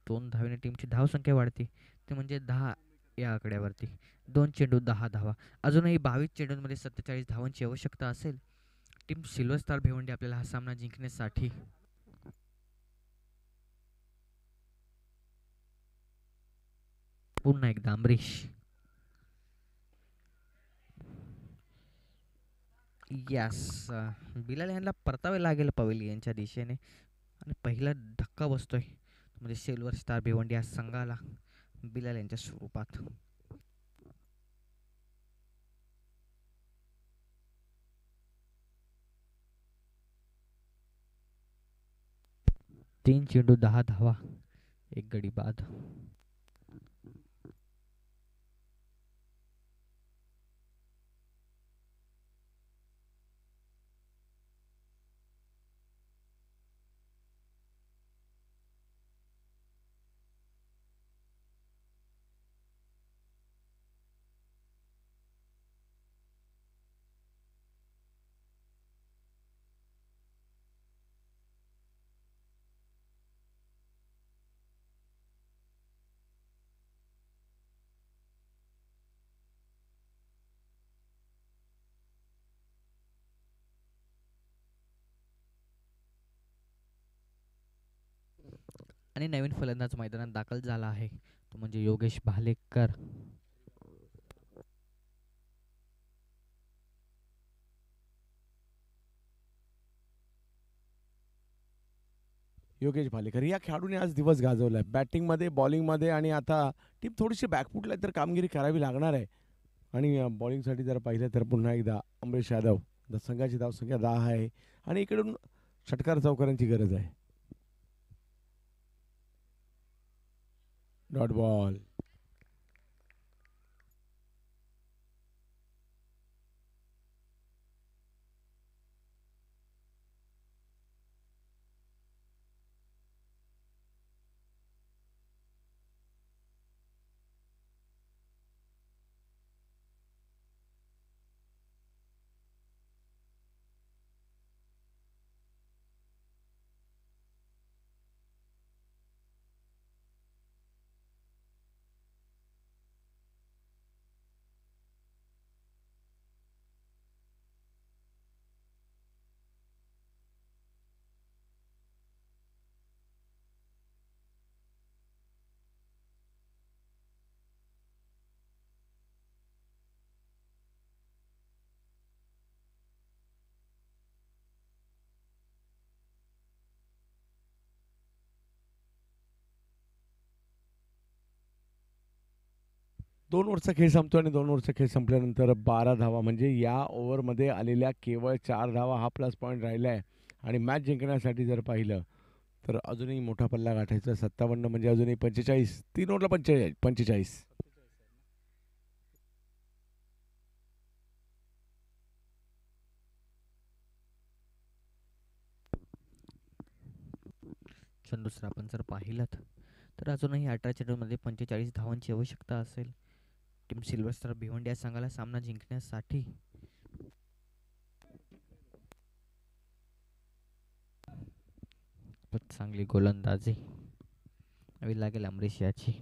2 धावेने टीमची धावसंख्या वाढते ते म्हणजे 10 या आकड्यावरती. 2 चेंडू 10 धावा. अजूनही 22 चेंडूंमध्ये 47 धावांची आवश्यकता असेल टीम सिल्वर स्टार भिवंडी आपल्याला हा सामना जिंकण्यासाठी. पुन्हा एकदा अमरीश. यस, बिलाल यांना परतावे लागेल पवेलियनच्या दिशेने आणि पहिला धक्का बसतोय म्हणजे सिल्वर स्टार भिवंडी या संघाला बिलाल यांच्या स्वरूपात. तीन चेंडू 10 धावा, एक गडी बाद. आणि नवीन फलंदाज मैदानात दाखल झाला आहे तो म्हणजे योगेश भालेकर. योगेश भालेकर या खेळाडूने आज दिवस गाजवलाय बॅटिंगमध्ये, बॉलिंगमध्ये आणि आता टीम थोडीशी बॅकफुटला तर कामगिरी करावी लागणार आहे. आणि बॉलिंगसाठी जर पाहिलं तर पुन्हा एकदा अमरीश यादव. संघाची धावसंख्या 10 आहे आणि इकडून षटकार चौकारांची गरज आहे. Dot ball. दोन ओव्हरचा खेळ संपतो आणि 2 ओव्हरचा खेळ संपल्यानंतर 12 धावा म्हणजे या ओव्हरमध्ये आलेल्या केवळ 4 धावा हा प्लस पॉईंट राहिला आहे. आणि मॅच जिंकण्यासाठी जर पाहिलं तर अजूनही मोठा पल्ला गाठायचा. 57 म्हणजे अजूनही 45. 3 ओव्हरला 45. क्षण दुसरा आपण जर पाहिलं तर अजूनही 18 चेंडूमध्ये 45 धावांची आवश्यकता असेल टीम सिल्वर स्टार भिवंडी या संघाला सामना जिंकण्यासाठी. खूपच चांगली गोलंदाजी हवी लागेल अमरीश याची.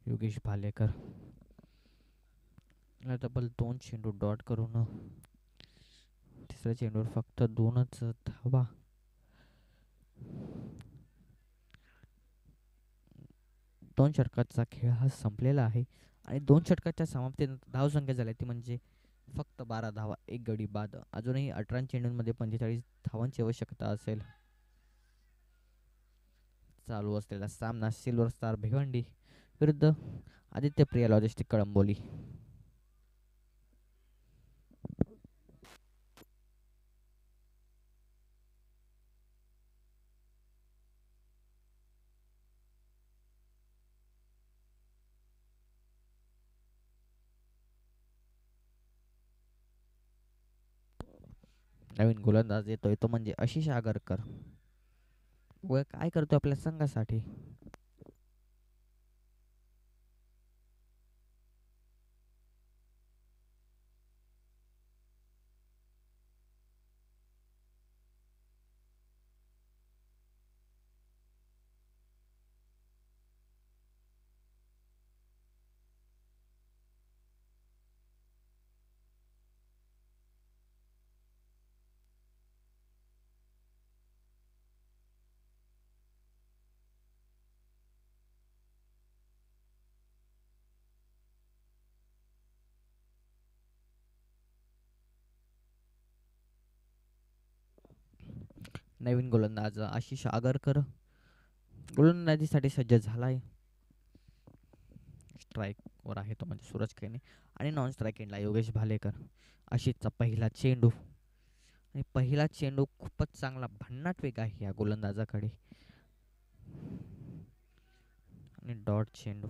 योगेश भालेकर डबल 2 चेंडू डॉट करून तिसऱ्या चेंडूवर फक्त 2च धावा. दोन षटकाचा खेळ हा संपलेला आहे आणि 2 षटकाच्या समाप्तीनंतर धावसंख्या झाली ती म्हणजे फक्त 12 धावा, 1 गडी बाद. अजूनही 18 चेंडूंमध्ये 45 धावांची आवश्यकता असेल. चालू असलेला सामना सिल्वर स्टार भिवंडी विरुद्ध आदित्य प्रिया लॉजिस्टिक कळंबोली. नवीन गोलंदाज येतोय तो म्हणजे आशिष आगरकर. व काय करतोय आपल्या संघासाठी. नवीन गोलंदाज आशिष आगरकर गोलंदाजीसाठी सज्ज झालाय. स्ट्राईक वर आहे तो म्हणजे सूरज खेने आणि नॉन स्ट्राईक एंडला योगेश भालेकर. आशिषचा पहिला चेंडू आणि पहिला चेंडू खूपच चांगला भन्नाट वेग आहे या गोलंदाजाकडे आणि डॉट चेंडू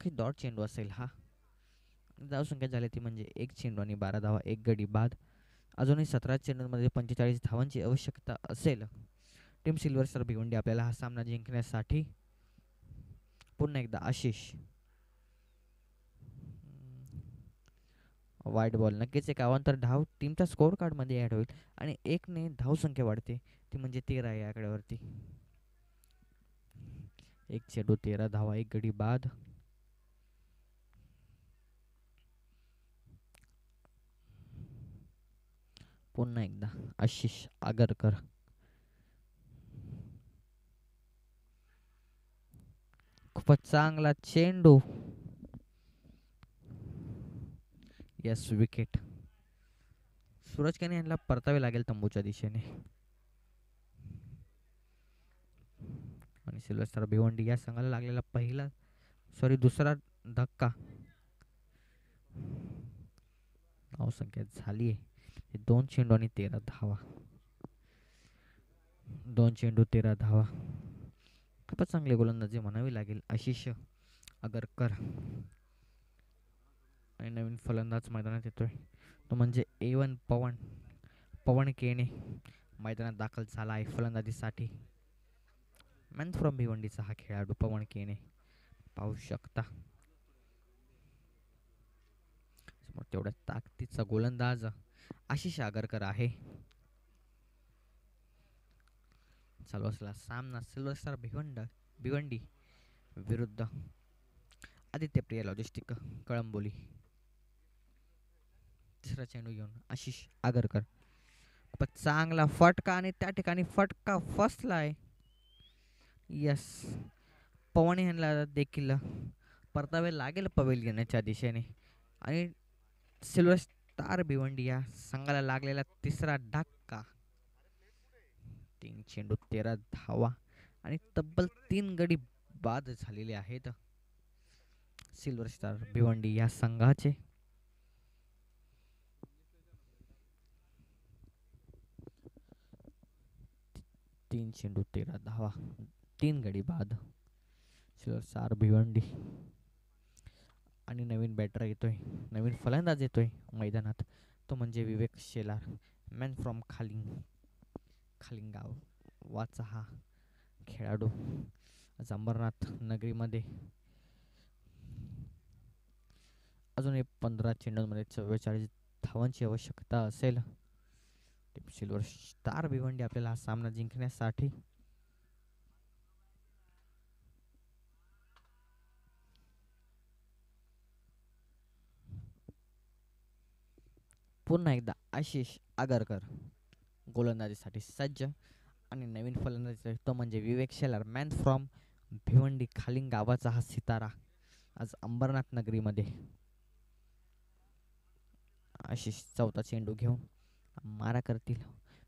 डॉट चेंडू असेल हा. धावसंख्या झाली ती म्हणजे 1 चेंडू आणि 12 धावा, 1 गडी बाद. अजूनही 17 चेंडूंमध्ये 45 धावांची आवश्यकता असेल टीम सिल्वर स्टार भिवंडी आपल्याला हा सामना जिंकण्यासाठी. पुन्हा एकदा आशिष वाईट बॉल. नक्कीच एक अवांतर धाव टीमच्या स्कोअर कार्ड मध्ये ऍड होईल आणि 1ने धावसंख्या वाढते ती म्हणजे 13 आहे आकड्यावरती. 1 चेंडू 13 धावा, 1 गडी बाद. पुन्हा एकदा आशिष आगरकर. खूपच चांगला चेंडू. Yes wicket. सूरज केने यांना परतावे लागेल तंबूच्या दिशेने आणि सिल्वर स्टार भिवंडी या संघाला लागलेला दुसरा धक्का. धावसंख्या झाली आहे 2 चेंडू आणि 13 धावा. 2 चेंडू 13 धावा. खूपच चांगली गोलंदाजी म्हणावी लागेल आशिष आगरकर. आणि नवीन फलंदाज मैदानात येतोय तो म्हणजे A1 पवन केने मैदानात दाखल झाला आहे फलंदाजीसाठी. मॅन फ्रॉम भिवंडीचा हा खेळाडू पवन केने पाहू शकता. तेवढ्या ताकदीचा गोलंदाज आशिष आगरकर आहे. चालू असलेला सामना सिल्वर स्टार भिवंडी विरुद्ध आदित्य प्रिया लॉजिस्टिक कळंबोली. तिसरा चेंडू घेऊन आशिष आगरकर. खूपच चांगला फटका आणि त्या ठिकाणी फटका फसलाय. यस पवन यांना देखील परतावे लागेल पवेलियनच्या दिशेने आणि सिल्वर स्टार भिवंडी या संघाला लागलेला तिसरा धक्का. 3 चेंडू 13 धावा आणि तब्बल 3 गडी बाद झालेले आहेत सिल्वर स्टार भिवंडी या संघाचे. 3 चेंडू 13 धावा, 3 गडी बाद. सिल्वर स्टार भिवंडी आणि नवीन बॅटर येतोय, नवीन फलंदाज येतोय मैदानात, तो म्हणजे विवेक शेलार, मॅन फ्रॉम खाली खालिंगावाचा हा खेळाडू आज अंबरनाथ नगरीमध्ये अजूनही 15 चेंडूंमध्ये 44 धावांची आवश्यकता असेल. टीम सिल्वर स्टार भिवंडी आपल्याला हा सामना जिंकण्यासाठी पुन्हा एकदा आशिष आगरकर गोलंदाजीसाठी सज्ज आणि नवीन फलंदाजी तो म्हणजे विवेक शेलार मॅन फ्रॉम भिवंडी खालिंगावाचा हा सितारा आज अंबरनाथ नगरीमध्ये. आशिष चौथा चेंडू घेऊन मारा करतील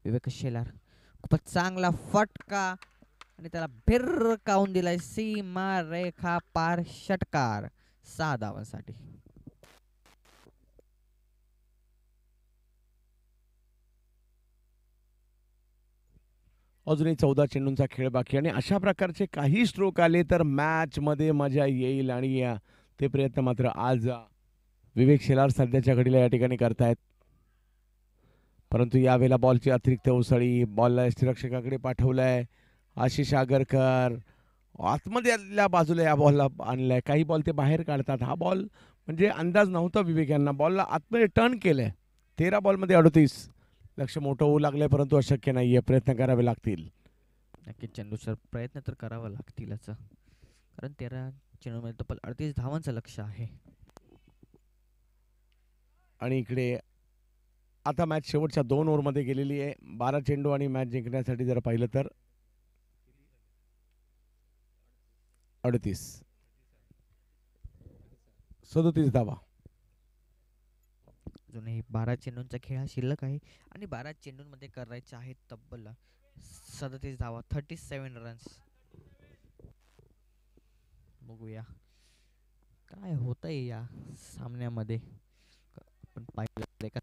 विवेक शेलार. खूपच चांगला फटका आणि त्याला भिरकावून दिलाय सीमा रेखा पार षटकार 6 धावांसाठी. अजूनही 14 चेंडूंचा खेळ बाकी आणि अशा प्रकारचे काही स्ट्रोक आले तर मॅचमध्ये मजा येईल आणि ते प्रयत्न मात्र आज विवेक शेलार सध्याच्या घडीला या ठिकाणी करतायत. परंतु यावेळेला बॉलची अतिरिक्त उसळी बॉलला यष्टिरक्षकाकडे पाठवलाय. आशिष आगरकर आतमधल्या बाजूला या बॉलला आणलाय. काही बॉल ते बाहेर काढतात. हा बॉल म्हणजे अंदाज नव्हता विवेक यांना. बॉलला आतमध्ये टर्न केलंय. 13 बॉलमध्ये 38. लक्ष मोठं होऊ लागलंय परंतु अशक्य नाहीये. प्रयत्न करावे लागतील. नक्कीच चंदू प्रयत्न तर करावा लागतीलच कारण 13 चेंडूमध्ये तब्बल 38 धावांचं लक्ष आहे. आणि इकडे आता मॅच शेवटच्या 2 ओव्हरमध्ये गेलेली आहे. 12 चेंडू आणि मॅच जिंकण्यासाठी जर पाहिलं तर 37 धावा. अजूनही 12 चेंडूंचा खेळ हा शिल्लक आहे आणि 12 चेंडूंमध्ये करायचे आहेत तब्बल 37 धावा 37 रन्स. बघूया काय होतंय या सामन्यामध्ये. आपण पाहिलं का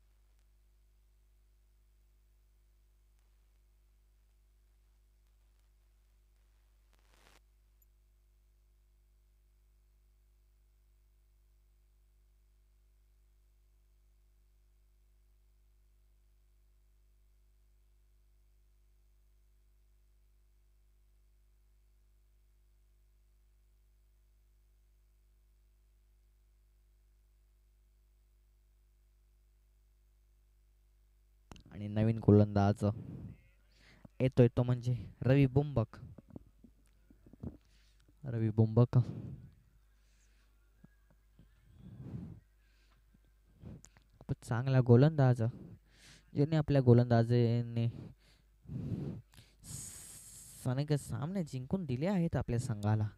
आणि नवीन गोलंदाज येतोय तो म्हणजे रवी बुंबक. रवी बुंबक खूप चांगला गोलंदाज ज्याने आपल्या गोलंदाजीने अनेक सामने जिंकून दिले आहेत आपल्या संघाला.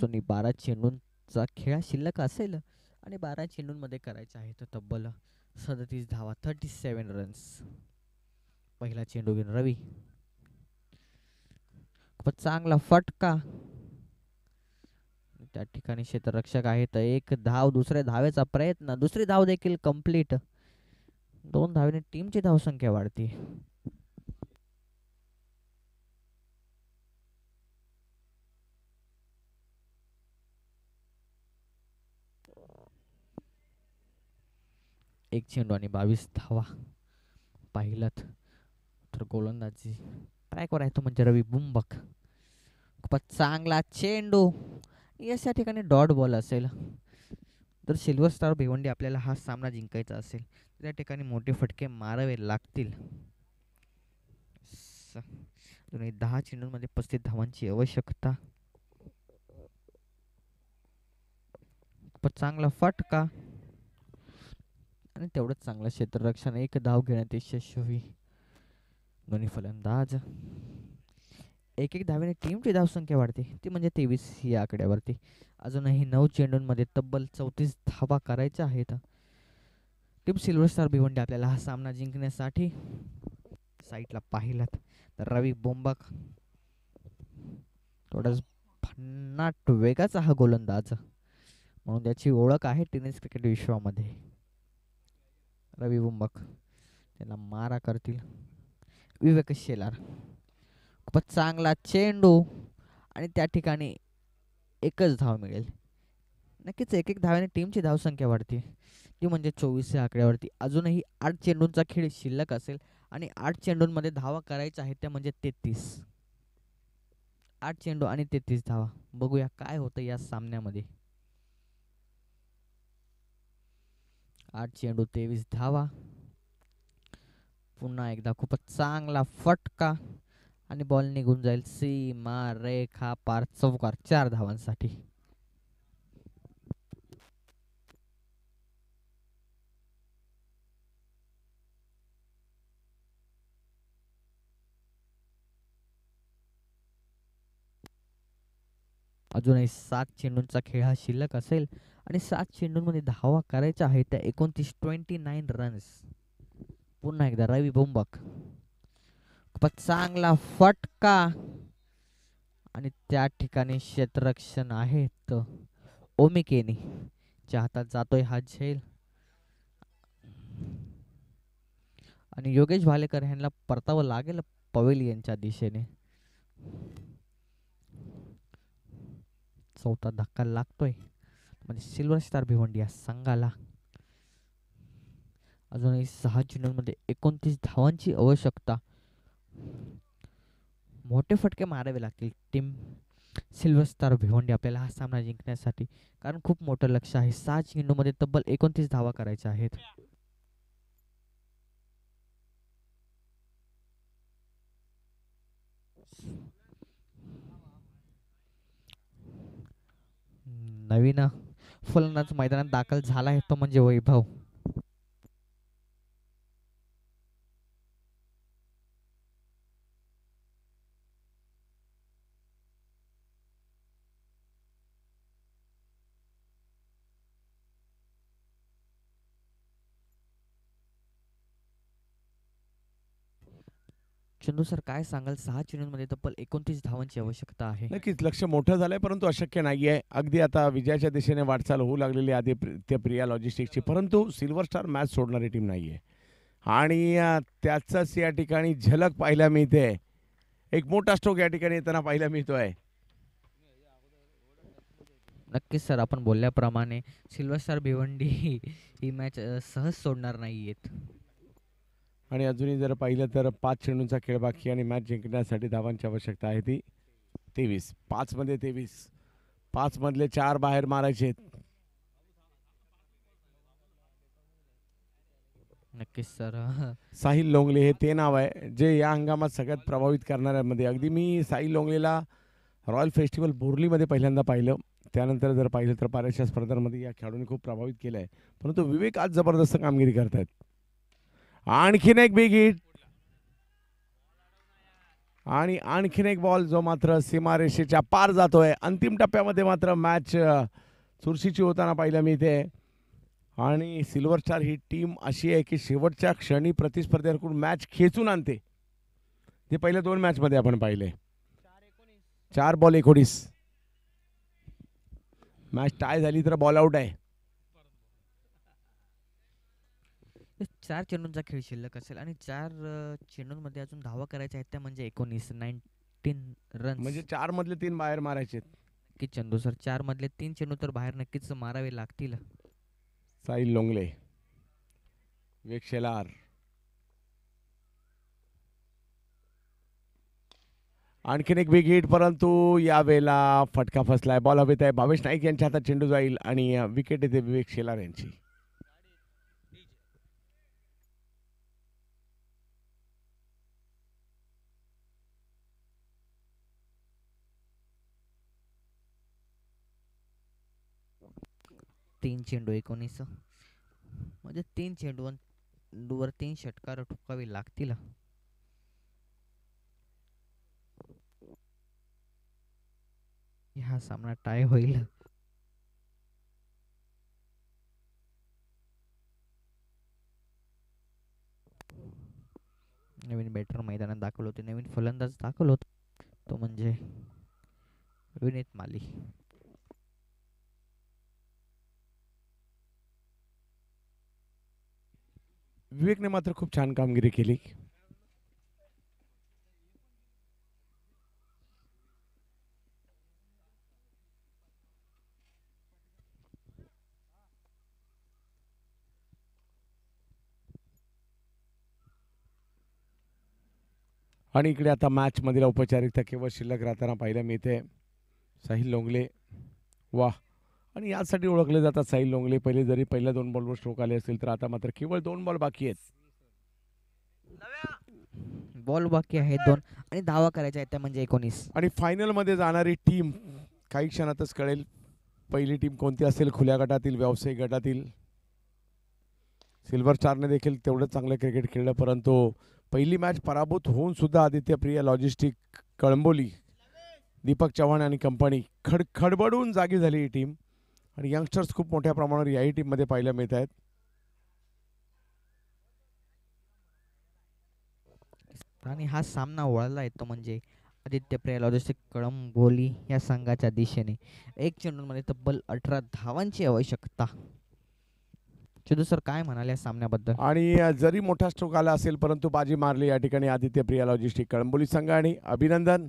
जुनी 12 चेंडूंचा खेळ शिल्लक असेल आणि 12 चेंडूंमध्ये करायचे आहे तर तब्बल 37 धावा 37 रन्स. पहिला चेंडू घेऊन रवी. खूपच चांगला फटका. त्या ठिकाणी क्षेत्ररक्षक आहेत. एक धाव दुसऱ्या धावेचा प्रयत्न. दुसरी धाव देखील कंप्लीट. 2 धावेने टीमची धावसंख्या वाढते. एक चेंडू आणि 22 धावा. पाहिलात तर गोलंदाजी ट्रॅकवर आहे तो म्हणजे रवी बुंबक. खूपच चांगला चेंडू. या ठिकाणी डॉट बॉल असेल तर सिल्वर स्टार भिवंडी आपल्याला हा सामना जिंकायचा असेल त्या ठिकाणी मोठे फटके मारावे लागतील. 10 चेंडूंमध्ये 35 धावांची आवश्यकता. खूपच चांगला फटका आणि तेवढंच चांगलं क्षेत्ररक्षण. एक धाव घेण्यात यशस्वी दोन्ही फलंदाज. एक धावेने टीमची धावसंख्या वाढते ती म्हणजे 23 या आकड्यावरती. अजूनही 9 चेंडूंमध्ये तब्बल 34 धावा करायच्या आहेत. टीम सिल्वर स्टार भिवंडी आपल्याला हा सामना जिंकण्यासाठी साईडला पाहिलात तर रवी बुंबक थोडाच भन्नाट वेगाचा हा गोलंदाज म्हणून त्याची ओळख आहे टेनिस क्रिकेट विश्वामध्ये. रवी बुंबक त्याला मारा करतील विवेक शेलार. खूपच चांगला चेंडू आणि त्या ठिकाणी एकच धाव मिळेल. नक्कीच एक धाव्याने टीमची धावसंख्या वाढते ती म्हणजे 24 या आकड्यावरती. अजूनही 8 चेंडूंचा खेळ शिल्लक असेल आणि 8 चेंडूंमध्ये धावा करायच्या आहेत त्या म्हणजे 33. 8 चेंडू आणि 33 धावा. बघूया काय होतं या सामन्यामध्ये. 8 चेंडू 23 धावा. पुन्हा एकदा खूपच चांगला फटका आणि बॉल निघून जाईल सीमा रेखा पार चौकार 4 धावांसाठी. अजूनही 7 चेंडूंचा खेळ हा शिल्लक असेल आणि 7 चेंडूंमध्ये धावा करायच्या आहेत त्या 29 रन्स. पुन्हा एकदा रवी बोंबक. खूपच चांगला फटका आणि त्या ठिकाणी क्षेत्ररक्षण आहेत ओमिकेनी च्या हातात जातोय हा झेल आणि योगेश भालेकर यांना परतावं लागेल पवेलियनच्या दिशेने. चौथा धक्का लागतोय म्हणजे सिल्वर स्टार भिवंडी या संघाला. अजूनही 6 चेंडूंमध्ये 29 धावांची आवश्यकता. मोठे फटके मारावे लागतील टीम सिल्वर स्टार भिवंडी आपल्याला हा सामना जिंकण्यासाठी, कारण खूप मोठं लक्ष आहे. 6 चेंडूमध्ये तब्बल 29 धावा करायच्या आहेत. नवीन फलंदाज मैदानात दाखल झाला आहे तो म्हणजे वैभव. चंदू सर काय सांगाल, 6 चेंडूंमध्ये तब्बल 29 धावांची आवश्यकता आहे. नक्कीच लक्ष मोठं झालंय, परंतु अशक्य नाहीये. अगदी आता विजयाच्या दिशेने वाटचाल होऊ लागलेली आहे आदित्य प्रिया लॉजिस्टिक्सची, परंतु सिल्वर स्टार मॅच सोडणारी टीम नाहीये आणि त्याचाच या ठिकाणी झलक पाहायला मिळते. एक मोठा स्ट्रोक या ठिकाणी येताना पाहायला मिळतोय. नक्कीच सर, आपण बोलल्याप्रमाणे सिल्वर स्टार भिवंडी ही मॅच सहज सोडणार नाहीयेत. आणि अजूनही जर पाहिलं तर 5 चेंडूंचा खेळ बाकी आणि मॅच जिंकण्यासाठी धावांची आवश्यकता आहे ती 23. 5 मध्ये 23. 5 मधले 4 बाहेर मारायचे. नक्कीच सर. साहिल लोंगले हे ते नाव आहे जे या हंगामात सगळ्यात प्रभावित करणाऱ्यांमध्ये. अगदी मी साहिल लोंगलेला रॉयल फेस्टिवल बोर्लीमध्ये पहिल्यांदा पाहिलं, त्यानंतर जर पाहिलं तर बऱ्याचशा स्पर्धांमध्ये या खेळाडूंनी खूप प्रभावित केलं आहे. परंतु विवेक आज जबरदस्त कामगिरी करतायत. आणखीन एक बिग हिट आणि आणखीन एक बॉल जो मात्र सीमारेषेच्या पार जातोय. अंतिम टप्प्यामध्ये मात्र मॅच चुरशीची होताना पाहायला मिळते आणि सिल्वर स्टार ही टीम अशी आहे की शेवटच्या क्षणी प्रतिस्पर्ध्याकडून मॅच खेचून आणते. ते पहिल्या 2 मॅचमध्ये आपण पाहिले. 4 बॉल 19. मॅच टाय झाली तर बॉल आउट आहे. 4 चेंडूंचा खेळ शिल्लक असेल आणि 4 चेंडूंमध्ये अजून धावा करायच्या आहेत त्या म्हणजे 19 रन्स. म्हणजे 4 मधले 3 बाहेर मारायचे. नक्कीच चंदू सर, 4 मधले 3 चेंडू तर बाहेर नक्कीच मारावे लागतील. साहिल लोंगले, विवेक शेलार, आणखीन एक बिग हिट, परंतु यावेळेला फटका फसलाय. बॉल हवेत आहे. भावेश नाईक यांच्या हातात चेंडू जाईल आणि विकेट येते विवेक शेलार यांची. तीन चेंडू 19 म्हणजे 3 चेंडूवर 3 षटकार ठोकावे लागतील. हा सामना टाय होईल. नवीन बॅटर मैदानात दाखल होते, नवीन फलंदाज दाखल होत, तो म्हणजे विनीत माली. विवेकने मात्र खूप छान कामगिरी केली. आणि इकडे आता मॅचमधील औपचारिकता केवळ शिल्लक राहताना पाहायला मिळते. साहिल लोंगले वाह, आणि यासाठी ओळखले जातात साहिल लोंगले. पहिले जरी पहिल्या 2 बॉलवर स्ट्रोक आले असतील तर आता मात्र केवळ 2 बॉल बाकी आहेत. बॉल बाकी आहे 2 आणि धावा करायच्या आहेत त्या म्हणजे 19. आणि फायनलमध्ये जाणारी टीम काही क्षणातच कळेल. पहिली टीम कोणती असेल, खुल्या गटातील, व्यावसायिक गटातील. सिल्वर स्टारने देखील तेवढं चांगलं क्रिकेट खेळलं, परंतु पहिली मॅच पराभूत होऊन सुद्धा आदित्य प्रिया लॉजिस्टिक कळंबोली, दीपक चव्हाण आणि कंपनी खडबडून जागी झाली ही टीम. आणि यंगस्टर्स खूप मोठ्या प्रमाणावर याही टीममध्ये पाहायला मिळत आहेत. आणि हा सामना वळला येतो म्हणजे आदित्य प्रिया लॉजिस्टिक कळंबोली या संघाच्या दिशेने. 1 चेंडूमध्ये तब्बल 18 धावांची आवश्यकता. चिदू सर काय म्हणाले या सामन्याबद्दल? आणि जरी मोठा स्ट्रोक आला असेल परंतु बाजी मारली या ठिकाणी आदित्य प्रिया लॉजिस्टिक कळंबोली संघाने. अभिनंदन.